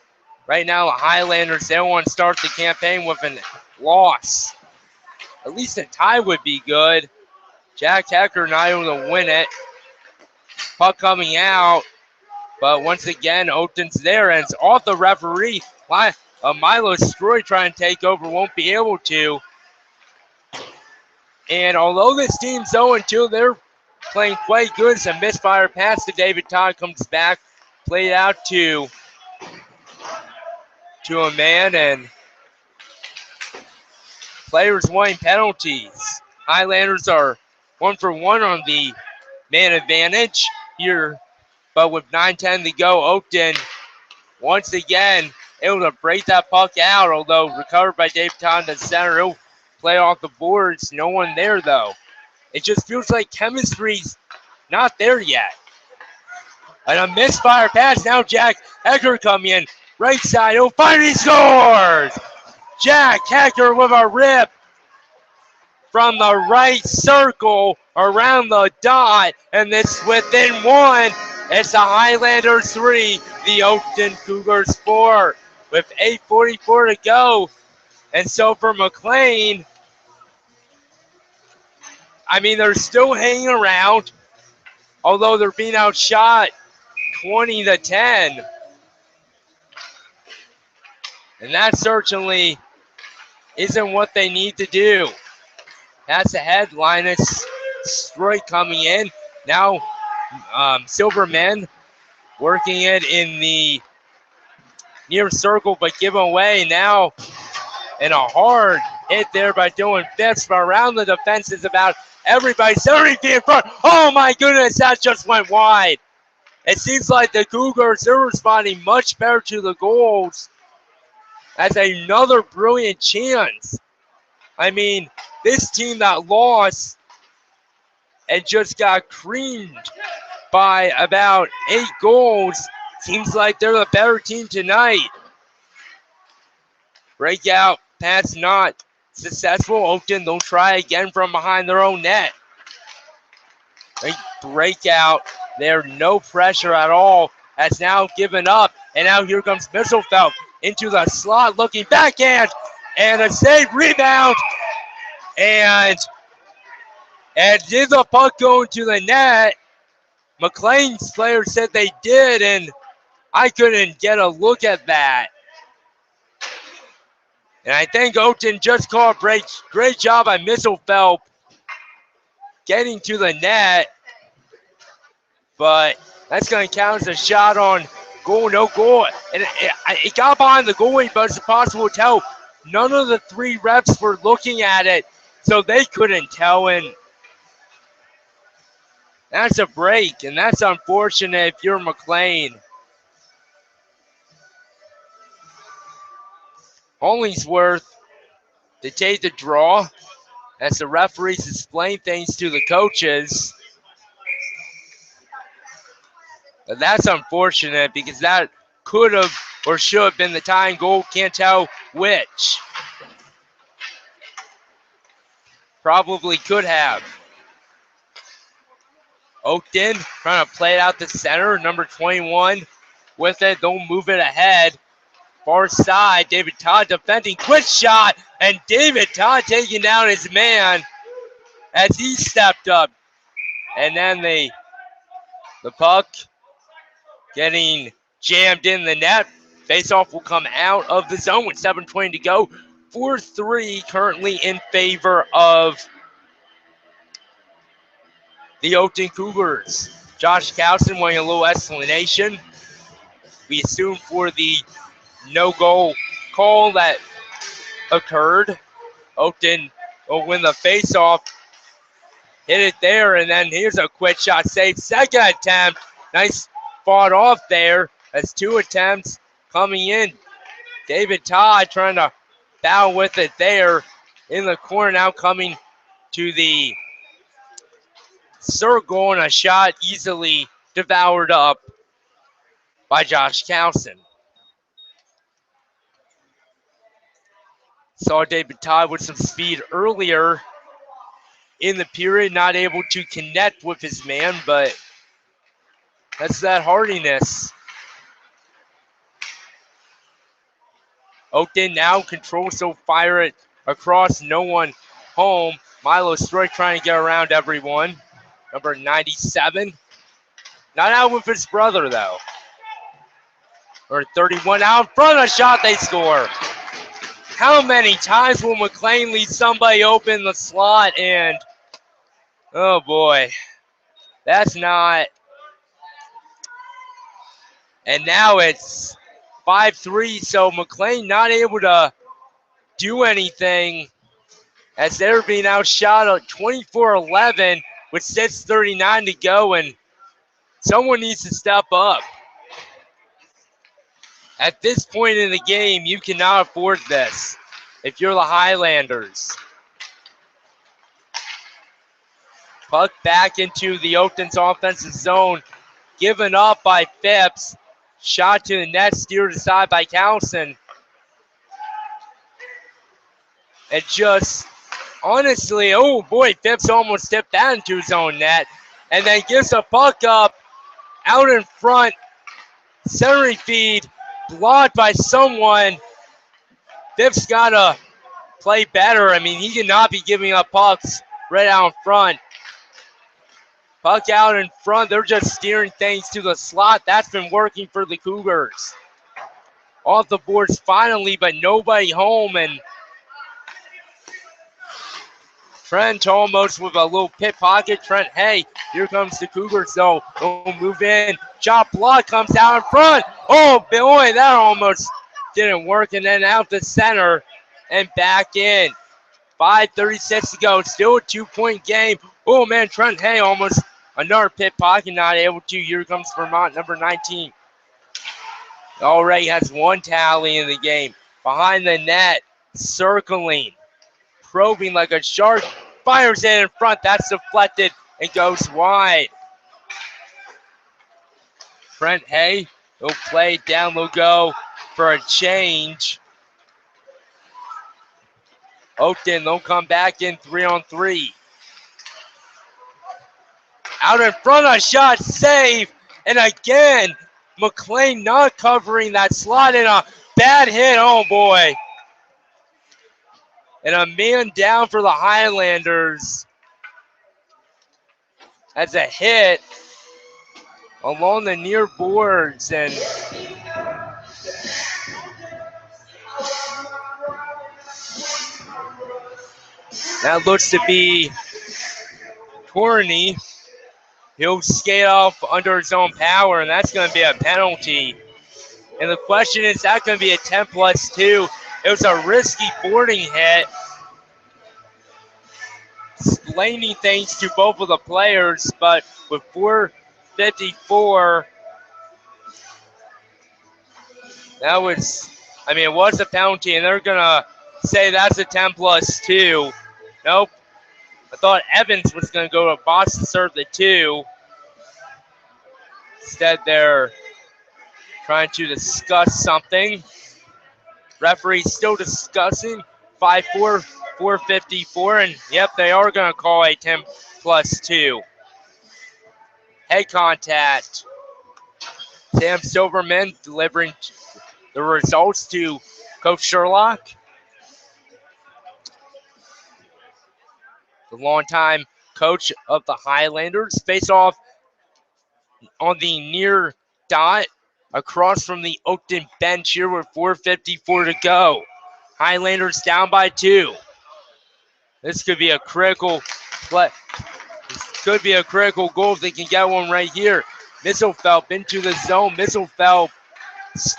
right now the Highlanders, they don't want to start the campaign with a loss. At least a tie would be good. Jack Hecker not able to win it. Puck coming out, but once again, Oakton's there, and it's off the referee. Milo Stroy trying to take over, won't be able to. And although this team's 0-2, they're playing quite good. It's a misfire pass to David Todd, comes back, played out to a man, and players wanting penalties. Highlanders are 1 for 1 on the man advantage here, but with 9:10 to go, Oakton once again able to break that puck out, although recovered by David Todd in the center. He'll play off the boards. No one there, though. It just feels like chemistry's not there yet. And a misfire pass. Now Jack Hecker coming in. Right side. He'll find, he scores! Jack Hecker with a rip from the right circle around the dot. And it's within 1. It's the Highlanders 3, the Oakton Cougars 4. With 8:44 to go. And so for McLean, I mean, they're still hanging around, although they're being outshot 20-10. And that certainly isn't what they need to do. That's ahead, Linus Stroy coming in. Now Silverman working it in the near circle, but given away now. And a hard hit there by Dylan Phipps, but around the defense is about everybody. 70 feet in front. Oh my goodness, that just went wide. It seems like the Cougars, they're responding much better to the goals. That's another brilliant chance. I mean, this team that lost and just got creamed by about 8 goals, seems like they're the better team tonight. Breakout pass not successful. Oakton, they'll try again from behind their own net. They break out there, no pressure at all. Has now given up, and now here comes Mitchellfeld into the slot, looking backhand, and a save, rebound, and did the puck go into the net? McLean's player said they did, and I couldn't get a look at that. And I think Oakton just called great job by Mitchellfeld getting to the net. But that's going to count as a shot on goal, no goal. And it got behind the goalie, but it's impossible to tell. None of the 3 refs were looking at it, so they couldn't tell. And that's a break, and that's unfortunate if you're McLean. Hollingsworth to take the draw as the referees explain things to the coaches. But that's unfortunate because that could have or should have been the tying goal. Can't tell which. Probably could have. Oakton trying to play it out the center. Number 21 with it. Don't move it ahead. Far side, David Todd defending. Quick shot, and David Todd taking down his man as he stepped up. And then the puck getting jammed in the net. Faceoff will come out of the zone with 7:20 to go. 4-3 currently in favor of the Oakton Cougars. Josh Cowson wanting a little explanation. We assume for the no-goal call that occurred. Oakton will win the face-off. Hit it there, and then here's a quick shot save. Second attempt. Nice fought off there. That's 2 attempts coming in. David Todd trying to battle with it there in the corner, now coming to the circle, and a shot easily devoured up by Josh Cowson. Saw David Todd with some speed earlier in the period, not able to connect with his man, but that's that hardiness. Oakton now controls, so fire it across, no one home. Milo Stroy trying to get around everyone. Number 97. Not out with his brother, though. Or 31 out in front of the shot, they score. How many times will McLean leave somebody open the slot? And, oh boy, that's not. And now it's 5-3, so McLean not able to do anything as they're being outshot at 24-11 with 6:39 to go, and someone needs to step up. At this point in the game, you cannot afford this if you're the Highlanders. Puck back into the Oakton's offensive zone, given up by Phipps. Shot to the net, steered aside by Cowson. It just, honestly, oh boy, Phipps almost tipped that into his own net. And then gives a puck up out in front. Centering feed, blocked by someone. Phipps got to play better. I mean, he cannot be giving up pucks right out in front. Puck out in front. They're just steering things to the slot. That's been working for the Cougars. Off the boards finally, but nobody home. And Trent almost with a little pit pocket. Trent, hey, here comes the Cougars, though. Don't move in. Chop block comes out in front. Oh, boy, that almost didn't work. And then out the center and back in. 5:36 to go. Still a 2-point game. Oh, man, Trent Hay almost another pit pocket, not able to. Here comes Vermont, number 19. Already has 1 tally in the game. Behind the net, circling, probing like a shark. Fires it in front. That's deflected and goes wide. Trent Hay will play down low, go for a change. Oakton, they'll come back in 3-on-3. Out in front, a shot, save. And again, McLean not covering that slot, and a bad hit. Oh, boy. And a man down for the Highlanders. That's a hit along the near boards. And that looks to be Torney. He'll skate off under his own power, and that's going to be a penalty. And the question is that going to be a 10+2? It was a risky boarding hit. Explaining things to both of the players, but with 4:54, that was, I mean, it was a penalty, and they're going to say that's a 10+2. Nope. I thought Evans was going to go to Boston to serve the 2. Instead, they're trying to discuss something. Referee still discussing. 5-4, 4:54, and yep, they are going to call a 10+2. Head contact. Sam Silverman delivering the results to Coach Sherlock. The longtime coach of the Highlanders. Face off on the near dot across from the Oakton bench here with 4:54 to go. Highlanders down by 2. This could be a critical play. This could be a critical goal if they can get one right here. Misselfeld into the zone. Misselfeld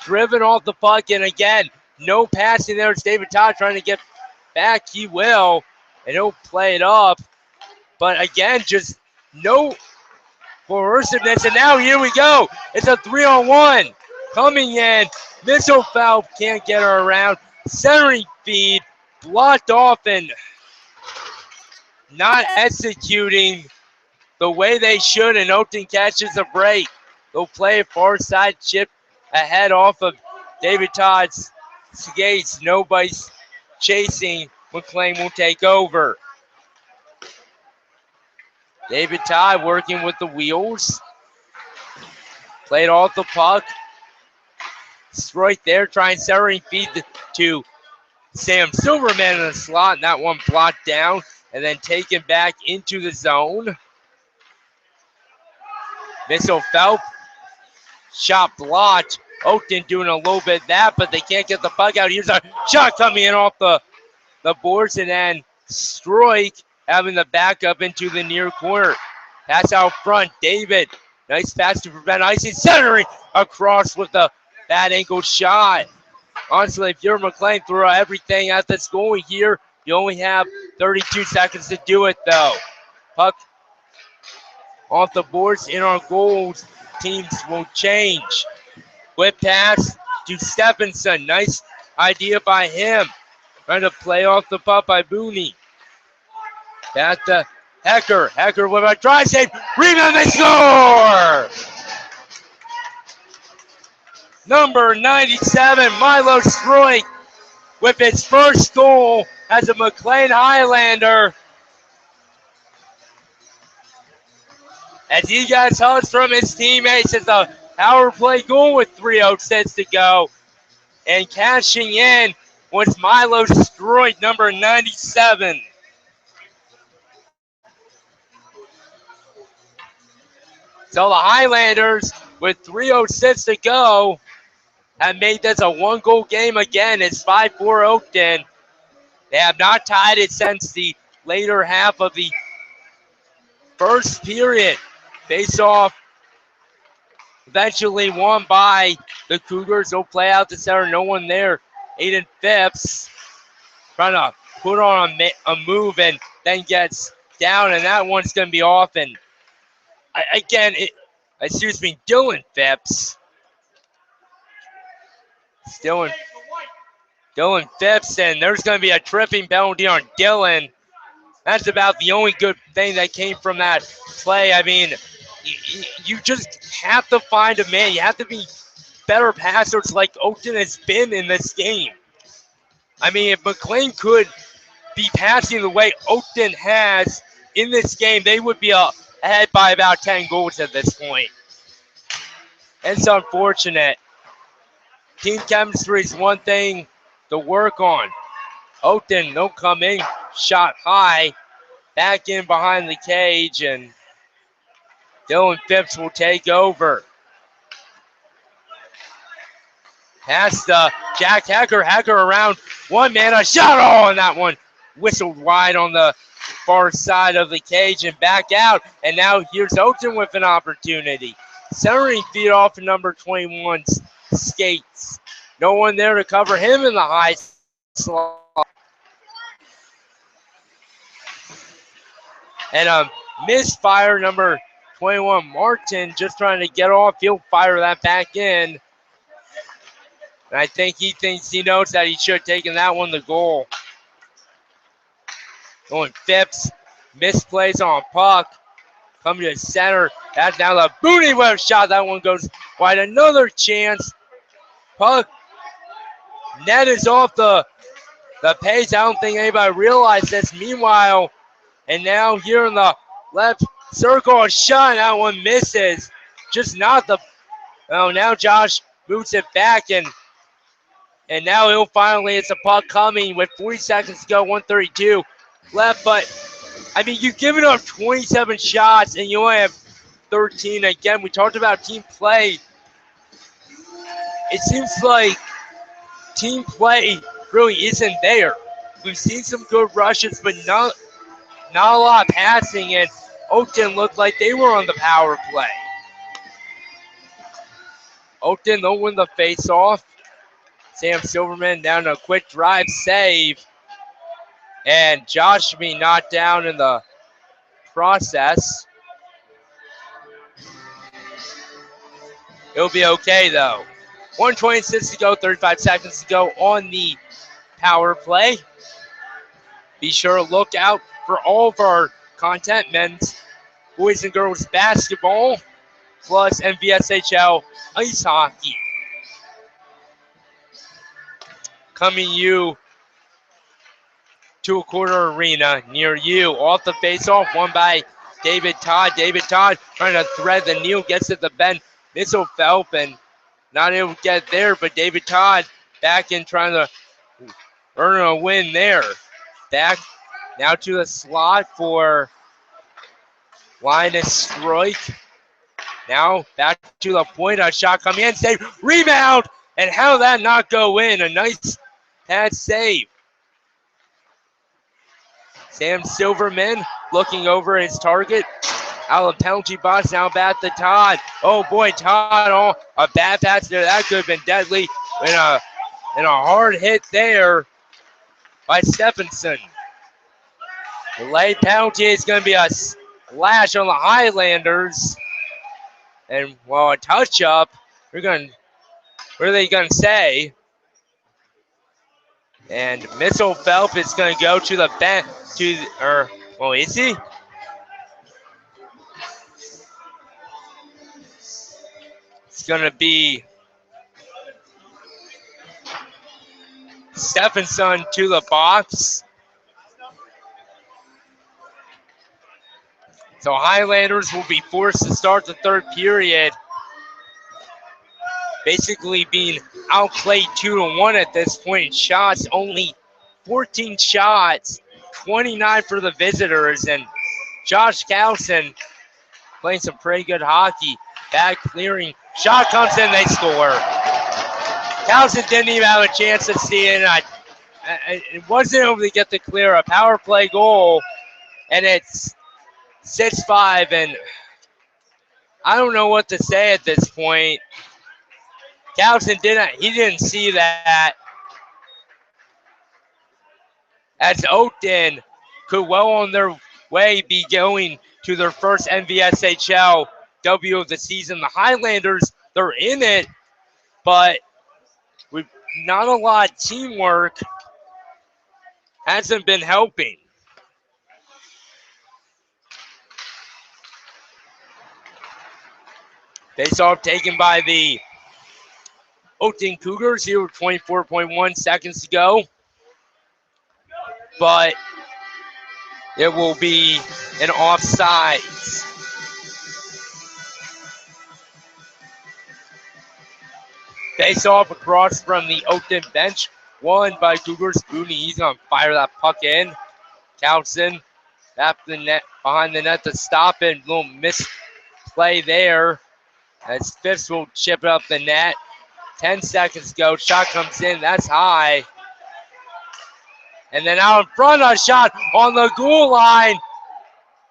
driven off the puck, and again, no passing there. It's David Todd trying to get back. He will, and he'll play it up. But again, just no coerciveness. And now here we go. It's a 3-on-1 coming in. Misselfeld can't get her around. Centering feed blocked off and not executing the way they should, and Oakton catches a break. They'll play a far side chip ahead off of David Todd's skates. Nobody's chasing. McLean will take over. David Todd working with the wheels. Played off the puck. It's right there, trying centering feed to Sam Silverman in the slot, and that one blocked down and then taken back into the zone. Misselfeld, shot blocked. Oakton doing a little bit of that, but they can't get the puck out. Here's a shot coming in off the boards, and then Stroik having the back up into the near corner. Pass out front. David, nice pass to prevent icing. Centering across with the bad ankle shot. Honestly, if you're McLean, throw everything at this goal here. You only have 32 seconds to do it, though. Puck off the boards in our goals. Teams will change. Quick pass to Stephenson. Nice idea by him. Trying to play off the puck by Booney. Back to Hecker. Hecker with a drive save. Rebound, they score! Number 97, Milo Stroik, with his first goal as a McLean Highlander. As he gets hugs from his teammates, it's a power play goal with 3:06 to go. And cashing in was Milo Stroik, number 97. So the Highlanders, with 3:06 to go, have made this a one-goal game again. It's 5-4 Oakton. They have not tied it since the later half of the first period. Face off eventually won by the Cougars. They'll play out the center. No one there. Aiden Phipps trying to put on a move and then gets down, and that one's going to be off. And Dylan Phipps. Dylan Phipps, and there's going to be a tripping penalty on Dylan. That's about the only good thing that came from that play. I mean, you just have to find a man. You have to be better passers like Oakton has been in this game. I mean, if McLean could be passing the way Oakton has in this game, they would be ahead by about 10 goals at this point. It's unfortunate. Team chemistry is one thing to work on. Oakton, no coming, shot high, back in behind the cage, and Dylan Phipps will take over. Pass to Jack Hecker. Hecker around one man, a shot, and that one whistled wide on the far side of the cage and back out. And now here's Oakton with an opportunity. Centering feed off of number 21's skates. No one there to cover him in the high slot. And a misfire, number 21, Martin, just trying to get off. He'll fire that back in. And I think he knows that he should have taken that one to goal. Going Phipps, misplays on puck. Coming to the center. That's now the Booney with a shot. That one goes wide. Another chance. Puck. Net is off the pace. I don't think anybody realized this. Meanwhile, and now here in the left circle, a shot. That one misses. Just not the. Oh, now Josh moves it back, and now he'll finally. It's a puck coming with 40 seconds to go. 1:32 left, but I mean, you've given up 27 shots and you only have 13. Again, we talked about team play. It seems like team play really isn't there. We've seen some good rushes, but not a lot of passing, and Oakton looked like they were on the power play. Oakton, they'll win the face-off. Sam Silverman down to a quick drive save. And Josh should be knocked down in the process. It'll be okay, though. 1:26 to go, 35 seconds to go on the power play. Be sure to look out for all of our content, men's, boys, and girls basketball, plus MVSHL ice hockey. Coming you to a quarter arena near you. Off the face-off, won by David Todd. David Todd trying to thread the needle, gets at the Ben Misselfelp and not able to get there, but David Todd back in trying to earn a win there. Back now to the slot for Linus Stroik. Now back to the point. A shot coming in. Save. Rebound. And how did that not go in? A nice pad save. Sam Silverman looking over his target. Out of the penalty box. Now back to Todd. Oh boy, Todd. Oh, a bad pass there. That could have been deadly. And a hard hit there by Stephenson. The late penalty is going to be a slash on the Highlanders. And well, a touch up. What are they going to say? And Misselfelp is going to go to the bench. Is he? It's going to be Stephenson to the box. So Highlanders will be forced to start the third period, basically being outplayed 2-1 at this point. Shots, only 14 shots, 29 for the visitors. And Josh Carlson playing some pretty good hockey. Back clearing. Shot comes in, they score. Carlson didn't even have a chance to see it. It wasn't able to get the clear. A power play goal, and it's 6-5. And I don't know what to say at this point. Carlson didn't see that. As Oakton could well on their way be going to their first NVSHL W of the season. The Highlanders, they're in it, but with not a lot of teamwork, hasn't been helping. Face-off taken by the Oakton Cougars here with 24.1 seconds to go. But it will be an offsides. Face-off across from the Oakton bench. Won by Cougars. Booney, he's going to fire that puck in. Townsend back the net, behind the net to stop it. Little misplay there. As Phipps will chip it up the net. 10 seconds to go. Shot comes in. That's high. And then out in front, a shot on the goal line.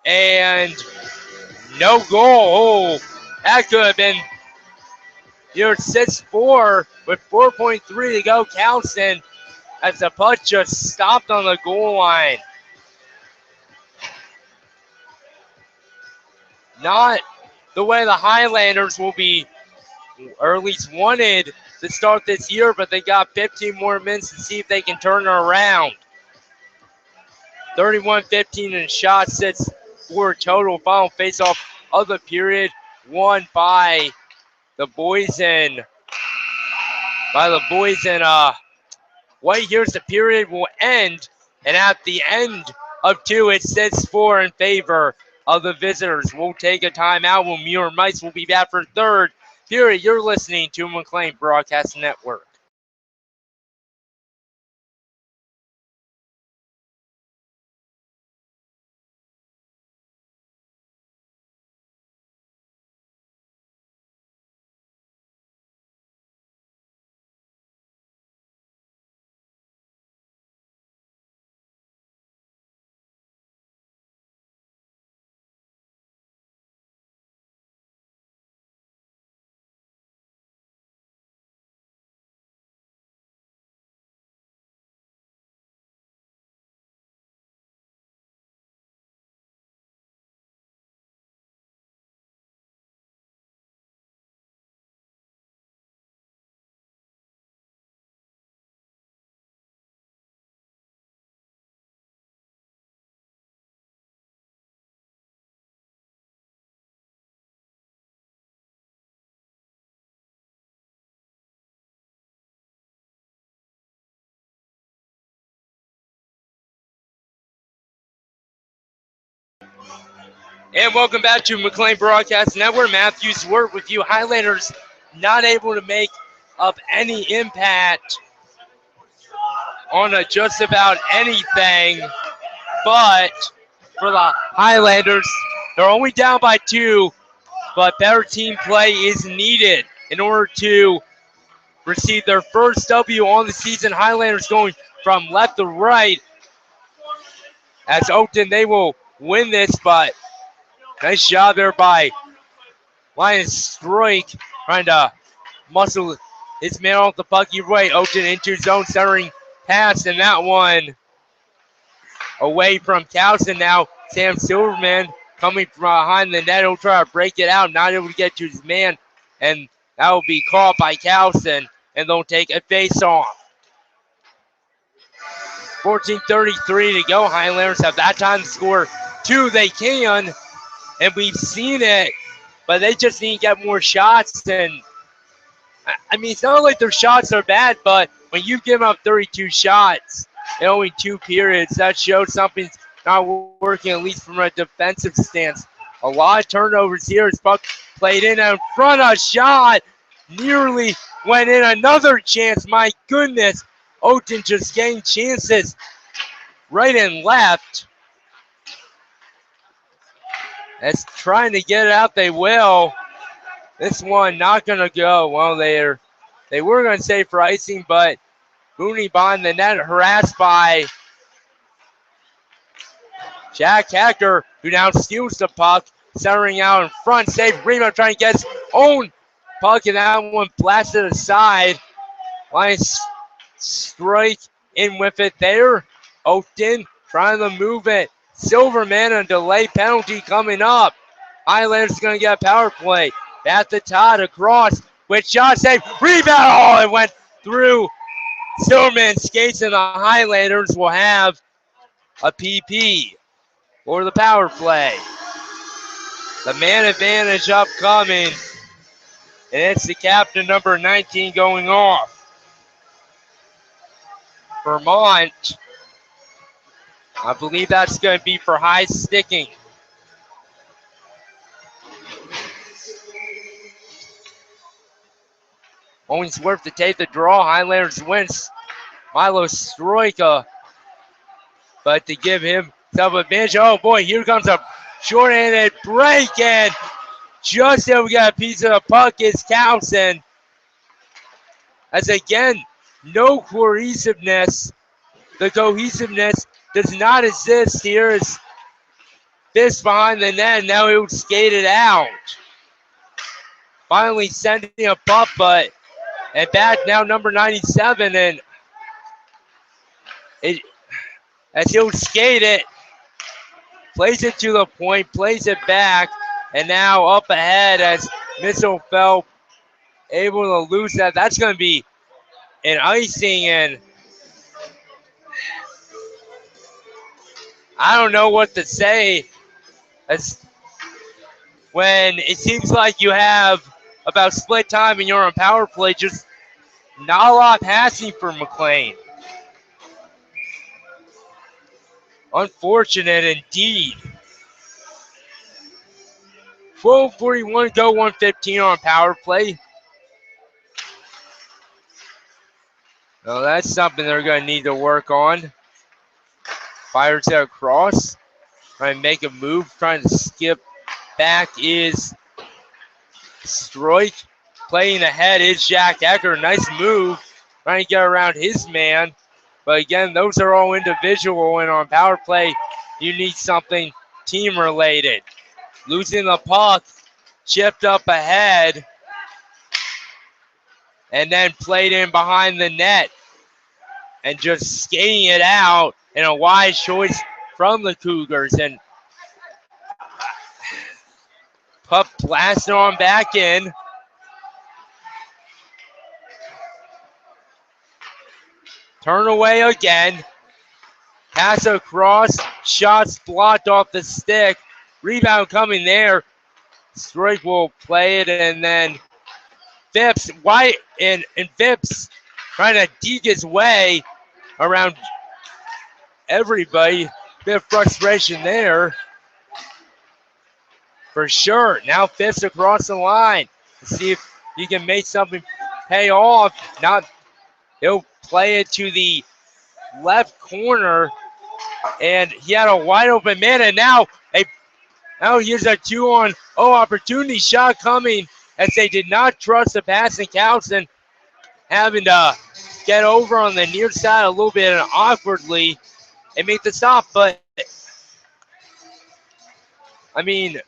And no goal. Oh, that could have been your 6-4 with 4.3 to go. Townsend as the puck just stopped on the goal line. Not the way the Highlanders will be, or at least wanted to start this year, but they got 15 more minutes to see if they can turn it around. 31-15 in shots, 6-4 total. Final face-off of the period, won by the boys in White. Here's the period will end, and at the end of two, it 6-4 in favor of the visitors. We'll take a timeout. When Muir Mice will be back for third period. You're listening to McLean Broadcast Network. And welcome back to McLean Broadcast Network. Matthews Wirt with you. Highlanders not able to make up any impact on just about anything. But for the Highlanders, they're only down by 2, but better team play is needed in order to receive their first W on the season. Highlanders going from left to right. As Oakton, they will win this, but nice job there by Lion Strike trying to muscle his man off the puck. Right, Oakton into zone centering pass, and that one away from Towson. Now Sam Silverman coming from behind the net. He'll try to break it out, not able to get to his man, and that will be caught by Towson, and they'll take a face-off. 14:33 to go. Highlanders have that time to score 2. They can, and we've seen it, but they just need to get more shots. And I mean, it's not like their shots are bad, but when you give up 32 shots in only 2 periods, that shows something's not working, at least from a defensive stance. A lot of turnovers here as puck played in front of shot. Nearly went in. Another chance. My goodness. Oakton just getting chances right and left. As trying to get it out, they will. This one not going to go. Well, they were going to say for icing, but Mooney behind the net, harassed by Jack Hacker, who now steals the puck, centering out in front. Save rebound, trying to get his own puck, and that one blasted aside. Lions Strike in with it there. Oakton trying to move it. Silverman, a delay penalty coming up. Highlanders going to get a power play. At the Todd across with shot save. Rebound. Oh, it went through Silverman skates, and the Highlanders will have a PP for the power play. The man advantage upcoming, and it's the captain, number 19, going off. Vermont, I believe that's going to be for high sticking. Owensworth to take the draw. Highlanders wins. Milo Stroika, but to give him self-advantage. Oh boy, here comes a short-handed break, and just able to get a piece of the puck is Towson. As again, no cohesiveness. The cohesiveness does not exist here. As this behind the net, and now he'll skate it out. Finally sending a puck, but and back now number 97, and as he'll skate it, plays it to the point, plays it back, and now up ahead as Mitchell able to lose that. That's going to be an icing, and I don't know what to say. As when it seems like you have about split time and you're on power play, just not a lot passing for McLean. Unfortunate indeed. 12:41 go, 1:15 on power play. So that's something they're going to need to work on. Fires it across. Trying to make a move. Trying to skip back is Stroik. Playing ahead is Jack Ecker. Nice move. Trying to get around his man. But again, those are all individual, and on power play, you need something team related. Losing the puck, chipped up ahead, and then played in behind the net, and just skating it out in a wise choice from the Cougars. And puck blasting on back in. Turn away again. Pass across. Shots blocked off the stick. Rebound coming there. Strike will play it, and then Phipps, White, and Phipps trying to deke his way around everybody. Bit of frustration there. for sure. Now Phipps across the line. Let's see if he can make something pay off. Not, he'll play it to the left corner, and he had a wide open man, and now here's a 2-on-0 opportunity shot coming as they did not trust the pass, and Carlson having to get over on the near side a little bit and awkwardly and make the stop. But I mean,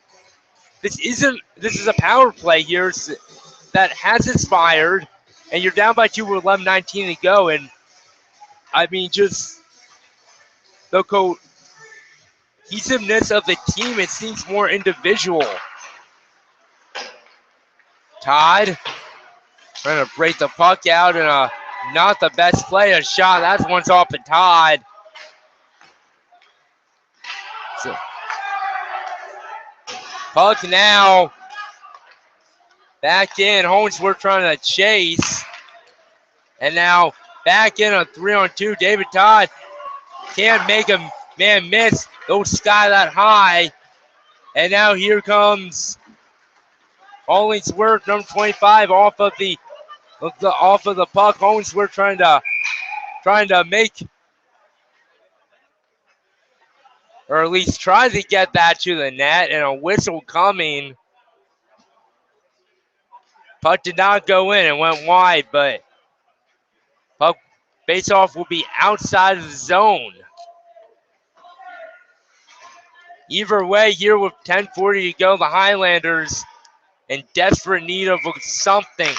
this is a power play here that has inspired, and you're down by 2 with 11:19 to go, and I mean, just the cohesiveness of the team, it seems more individual. Todd trying to break the puck out, and not the best play. A shot, that one's off of Todd. So, puck now back in. Holmesworth trying to chase, and now back in a 3-on-2. David Todd can't make a man miss. Don't sky that high. And now here comes Hollingsworth, number 25, off of the puck. Hollingsworth trying to make, or at least try to get that to the net, and a whistle coming. Puck did not go in. It went wide, but puck face-off will be outside of the zone. Either way, here with 10:40 to go, the Highlanders in desperate need of something.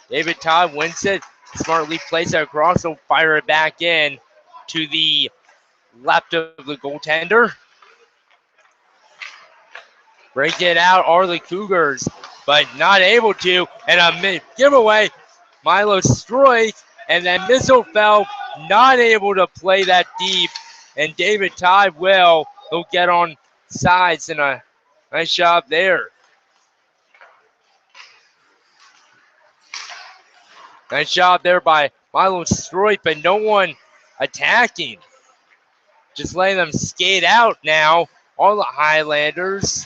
David Todd wins it, smartly plays it across, he'll fire it back in to the left of the goaltender. Break it out are the Cougars, but not able to, and a giveaway. Milo Stroik, and then Misselfeld not able to play that deep, and David Todd he'll get on sides, and a nice job there. Nice job there by Milo Stroik, but no one attacking. Just letting them skate out now. All the Highlanders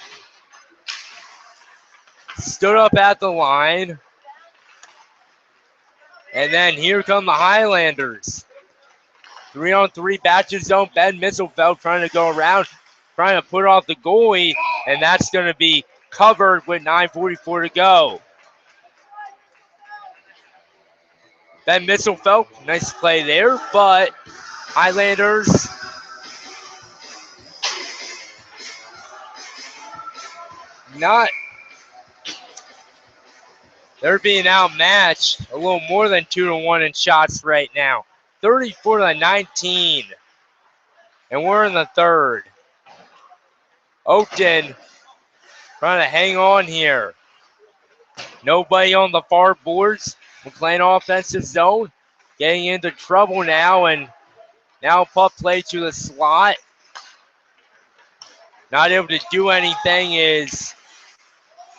stood up at the line. And then here come the Highlanders. 3-on-3 batches zone. Ben Misselfeld trying to go around, trying to put off the goalie, and that's going to be covered with 9:44 to go. Ben Misselfeld, nice play there, but Highlanders they're being outmatched a little more than 2-1 in shots right now. 34-19. And we're in the third. Oakton trying to hang on here. Nobody on the far boards. McLean offensive zone. Getting into trouble now, and now puck play to the slot. Not able to do anything is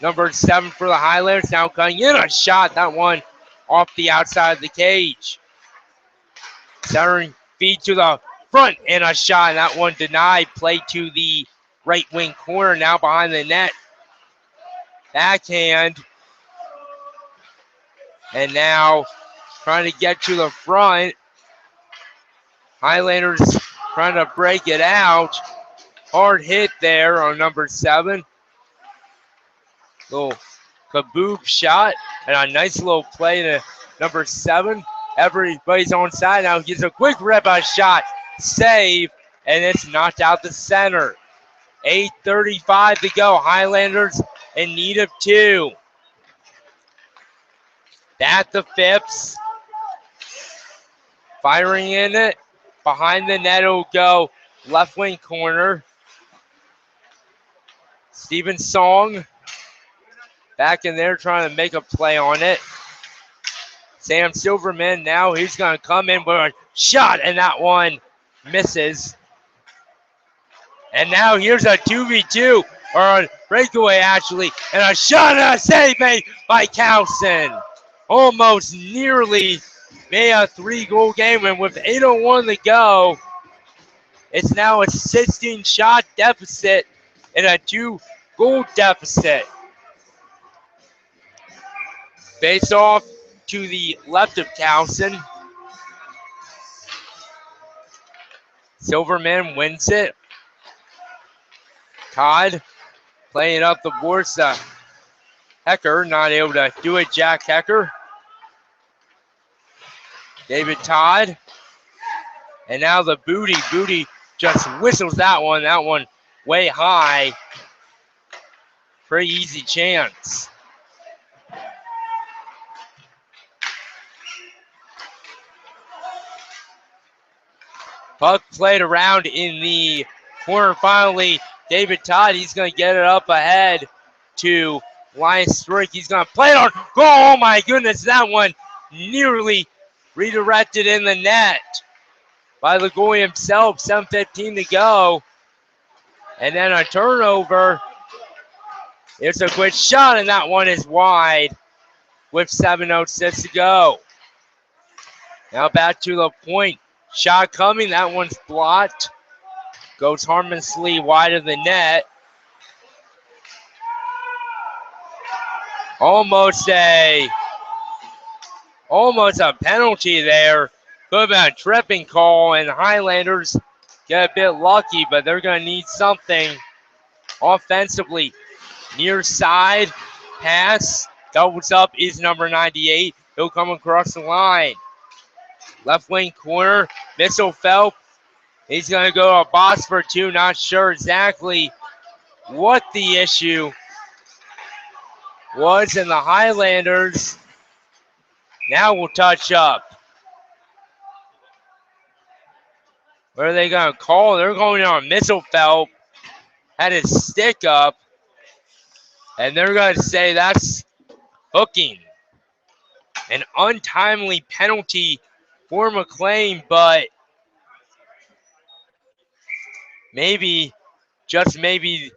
number 7 for the Highlanders. Now cutting in a shot. That one off the outside of the cage. Centering feed to the front and a shot. And that one denied. Play to the right wing corner. Now behind the net. Backhand. And now trying to get to the front. Highlanders trying to break it out. Hard hit there on number 7. Little kaboob shot and a nice little play to number 7. Everybody's on side now. Gets a quick rip-out shot. Save, and it's knocked out the center. 8:35 to go. Highlanders in need of 2. At the Phipps. Firing in it. Behind the net will go left wing corner. Steven Song back in there trying to make a play on it. Sam Silverman now he's going to come in with a shot, and that one misses. And now here's a 2v2, or a breakaway actually, and a shot and a save made by Carlson. Almost nearly made a 3-goal game, and with 8:01 to go, it's now a 16-shot deficit in a goal deficit. Face off to the left of Towson. Silverman wins it. Todd playing up the boards to Hecker, not able to do it. Jack Hecker. David Todd. And now the Booty. Booty just whistles that one. That one way high. Pretty easy chance. Puck played around in the corner. Finally, David Todd, he's going to get it up ahead to Linus Strick. He's going to play it on goal. Oh, my goodness, that one nearly redirected in the net by the goalie himself. 7:15 to go. And then a turnover. It's a quick shot, and that one is wide with 7:06 to go. Now back to the point. Shot coming. That one's blocked. Goes harmlessly wide of the net. Almost a penalty there. Could have been a tripping call, and the Highlanders get a bit lucky, but they're going to need something offensively. Near side pass. Doubles up is number 98. He'll come across the line. Left wing corner. Misselfeld. He's going to go to a box for two. Not sure exactly what the issue was in the Highlanders. Now we'll touch up. What are they going to call? They're going on Misselfeld. Had his stick up. And they're going to say that's hooking. An untimely penalty for McLean, but maybe, just maybe,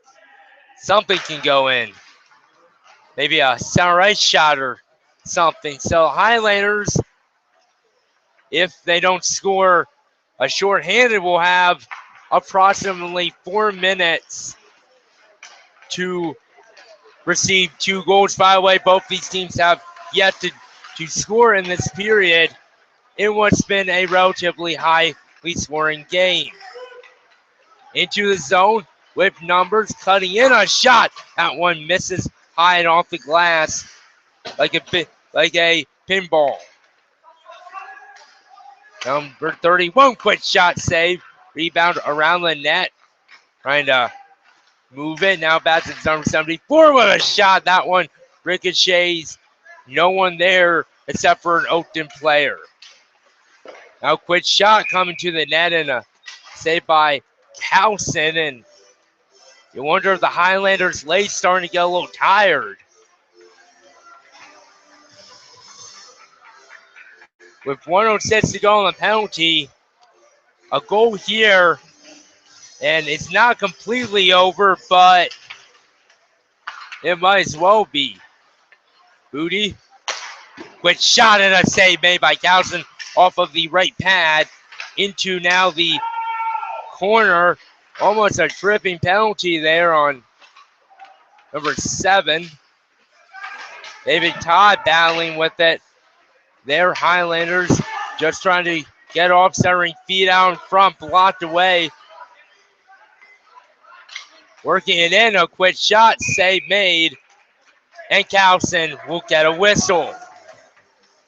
something can go in. Maybe a center ice shot or something. So Highlanders, if they don't score a shorthanded, will have approximately 4 minutes to receive 2 goals. By the way, both these teams have yet to score in this period in what's been a relatively highly scoring game. Into the zone with numbers, cutting in a shot. That one misses high and off the glass like a pinball. Number 31, quick shot save. Rebound around the net. Trying to move it. Now back to number 74 with a shot. That one ricochets. No one there except for an Oakton player. Now quick shot coming to the net and a save by Towson. And you wonder if the Highlanders late starting to get a little tired. With 1:06 to go on the penalty, a goal here, and it's not completely over, but it might as well be. Booty, quick shot and a save made by Towson off of the right pad into now the corner. Almost a tripping penalty there on number 7. David Todd battling with it. Their Highlanders just trying to get off, centering feet out in front, blocked away. Working it in, a quick shot, save made. And Towson will get a whistle.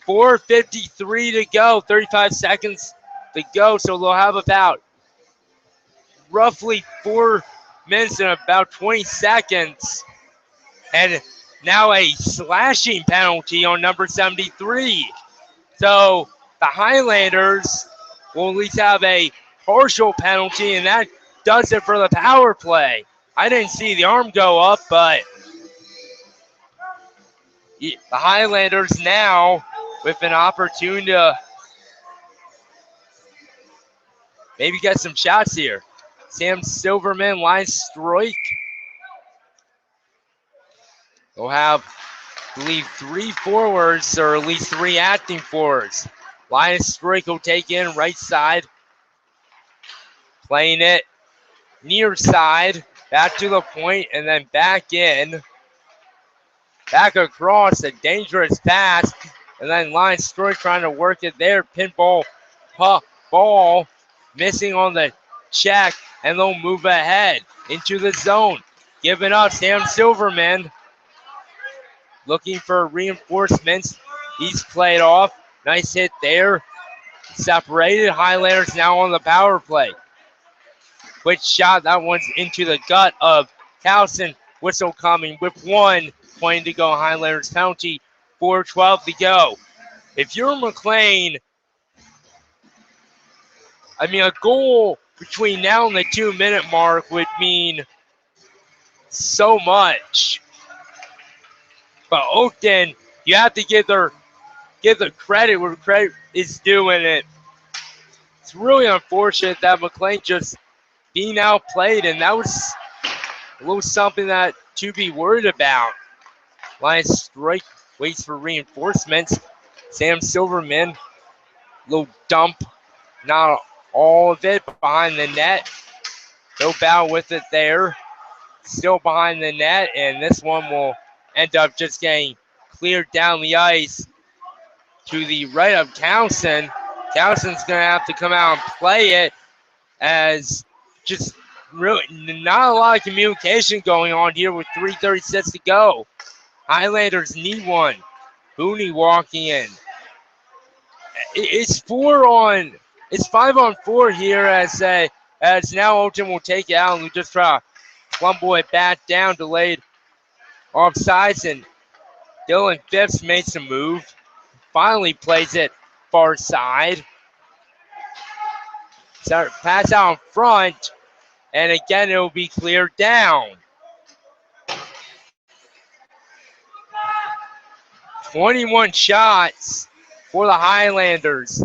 4:53 to go, 35 seconds to go, so they'll have about roughly 4 minutes and about 20 seconds. And now a slashing penalty on number 73. So the Highlanders will at least have a partial penalty, and that does it for the power play. I didn't see the arm go up, but the Highlanders now with an opportunity to maybe get some shots here. Sam Silverman, line strike. They'll have, I believe, 3 forwards, or at least 3 acting forwards. Linus Strick will take in right side. Playing it near side. Back to the point and then back in. Back across, a dangerous pass. And then Line Story trying to work it there. Pinball ball missing on the check. And they'll move ahead into the zone. Giving up Sam Silverman. Looking for reinforcements. He's played off. Nice hit there. Separated. Highlanders now on the power play. Quick shot. That one's into the gut of Towson. Whistle coming with 1 point to go. Highlanders penalty. 4:12 to go. If you're McLean, a goal between now and the 2-minute mark would mean so much. But Oakton, you have to give the credit where credit is due in it. It's really unfortunate that McLean just being outplayed, and that was a little something that to be worried about. Lions strike, waits for reinforcements. Sam Silverman, little dump, not all of it behind the net. No bow with it there. Still behind the net, and this one will end up just getting cleared down the ice to the right of Towson. Towson's going to have to come out and play it, as just really not a lot of communication going on here with 3:36 to go. Highlanders need one. Booney walking in. It's 5-on-4 here as now Oakton will take it out and we'll just try to fumble it back down, delayed offsides, and Dylan Phipps made some move. Finally plays it far side. So pass out in front, and again it will be cleared down. 21 shots for the Highlanders.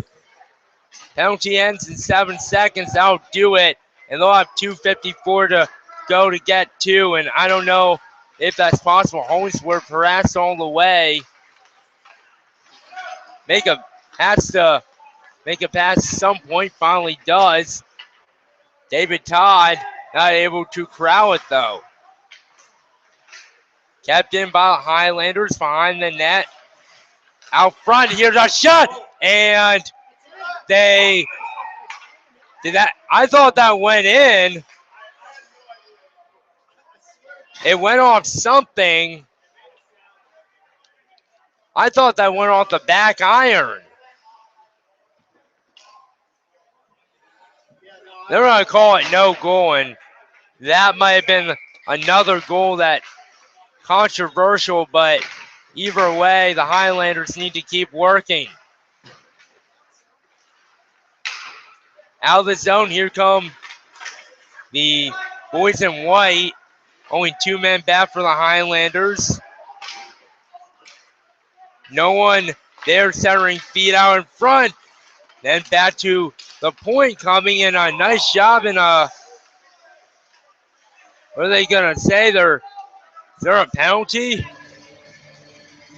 Penalty ends in 7 seconds. That'll do it, and they'll have 2:54 to go to get 2, and I don't know if that's possible. Hollingsworth harassed all the way. Has to make a pass at some point, finally does. David Todd not able to corral it though. Kept in by the Highlanders behind the net. Out front, here's a shot, and they did that. I thought that went in. It went off something. I thought that went off the back iron. They're going to call it no goal, and that might have been another goal that controversial, but either way, the Highlanders need to keep working. Out of the zone, here come the boys in white. Only 2 men back for the Highlanders. No one there centering feet out in front. Then back to the point, coming in a nice job in a, what are they going to say? Is there a penalty?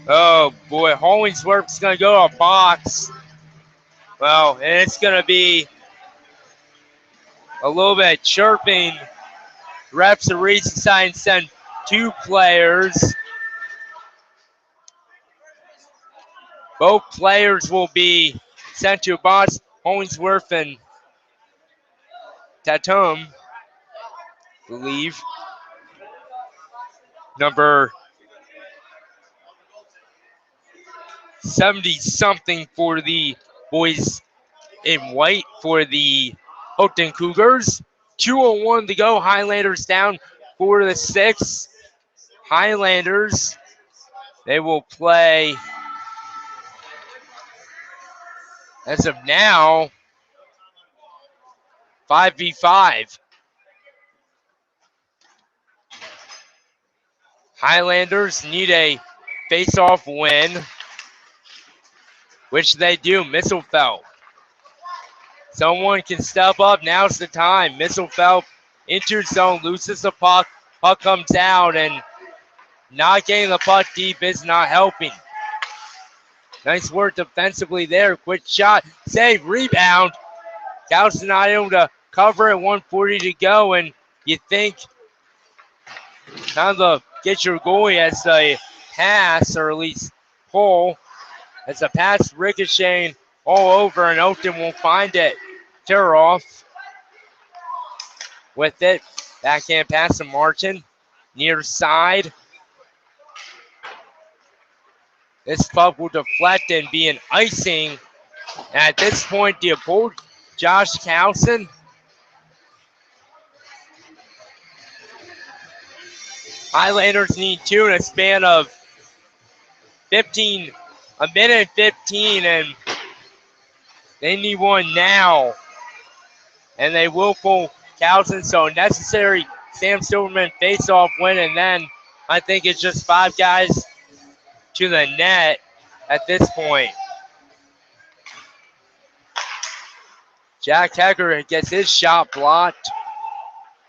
Oh boy, Hollingsworth's going to go to a box. Well, and it's going to be a little bit of chirping. Refs are deciding to send 2 players. Both players will be sent to a box. Hollingsworth and Tatum, I believe. Number 70-something for the boys in white for the Oakton Cougars. 2:01 to go. Highlanders down 4-6. Highlanders, they will play, as of now, 5v5. Highlanders need a face-off win, which they do. Misselfeld. Someone can step up. Now's the time. Misselfeld into zone, loses the puck. Puck comes out, and not getting the puck deep is not helping. Nice work defensively there. Quick shot, save, rebound. Towson not able to cover it. 1:40 to go, and you think Time to get your goalie as a pass, or at least pull. As a pass ricocheting all over, and Oakton will find it. Tear off with it. Backhand pass to Martin. Near side. This puck will deflect and be an icing. And at this point, the opponent, Josh Towson. Highlanders need two in a span of 15, a minute 15, and they need one now. And they will pull Towson, so necessary Sam Silverman face-off win, and then I think it's just 5 guys to the net at this point. Jack Hecker gets his shot blocked.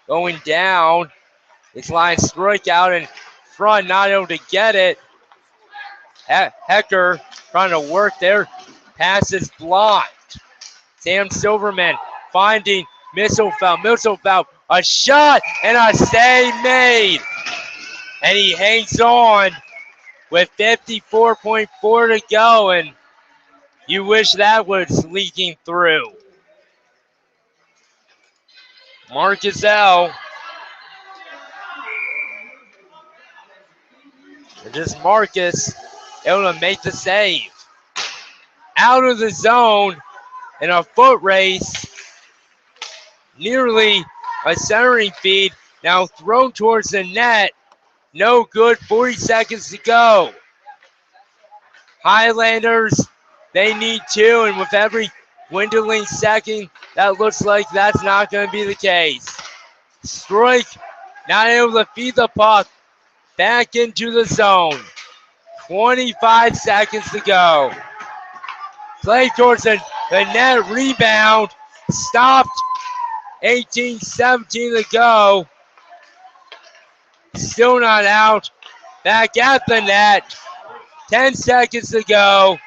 Going down. His line strike out in front, not able to get it. Hecker trying to work there. Pass is blocked. Sam Silverman finding Misselfeld. Misselfeld, a shot and a save made. And he hangs on with 54.4 to go, and you wish that was leaking through. Marcus L. Just Marcus able to make the save. Out of the zone in a foot race. Nearly a centering feed. Now thrown towards the net. No good. 40 seconds to go. Highlanders, they need 2, and with every dwindling second, that looks like that's not going to be the case. Strike, not able to feed the puck. Back into the zone. 25 seconds to go. Play towards the net, rebound. Stopped. 18-17 to go. Still not out. Back at the net. 10 seconds to go.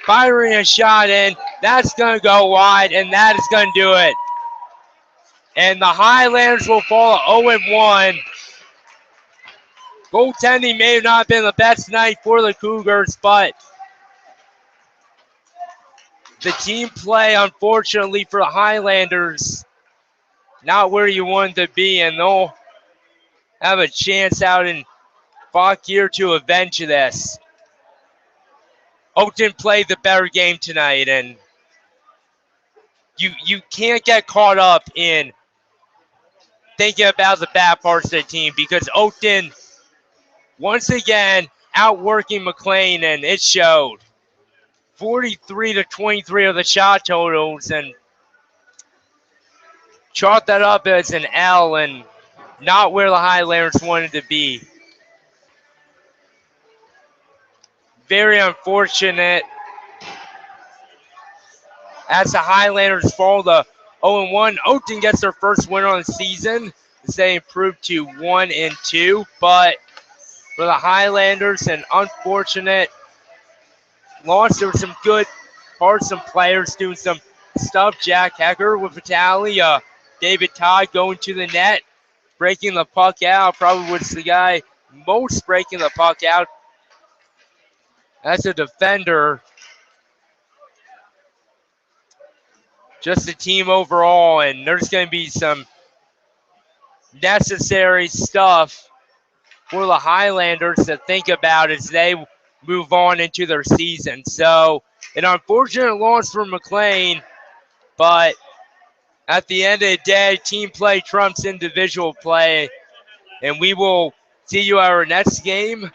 Firing a shot in. That's going to go wide, and that is going to do it. And the Highlanders will fall 0-1. Goaltending may have not been the best night for the Cougars, but the team play, unfortunately for the Highlanders, not where you want to be, and they'll have a chance out in Fauquier to avenge this. Oakton played the better game tonight, and you can't get caught up in thinking about the bad parts of the team, because Oakton, once again, outworking McLean, and it showed. 43-23 of the shot totals, and chalk that up as an L, and not where the Highlanders wanted to be. Very unfortunate as the Highlanders fall to 0-1. Oakton gets their first win on the season as they improve to 1-2, but for the Highlanders, an unfortunate loss. There were some good parts, some players doing some stuff. Jack Hecker with Vitaly, David Todd going to the net, breaking the puck out. Probably was the guy most breaking the puck out as a defender. Just the team overall, and there's going to be some necessary stuff for the Highlanders to think about as they move on into their season. So, an unfortunate loss for McLean, but at the end of the day, team play trumps individual play, and we will see you at our next game.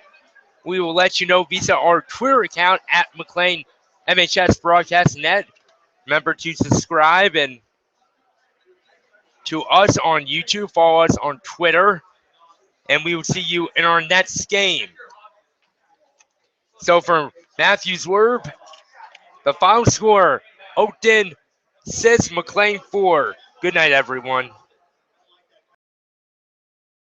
We will let you know via our Twitter account at McLean MHS Broadcast Net. Remember to subscribe, and to us on YouTube, follow us on Twitter, and we will see you in our next game. So for Matthew Zwerb, the final score, Oakton 6, McLean 4. Good night, everyone.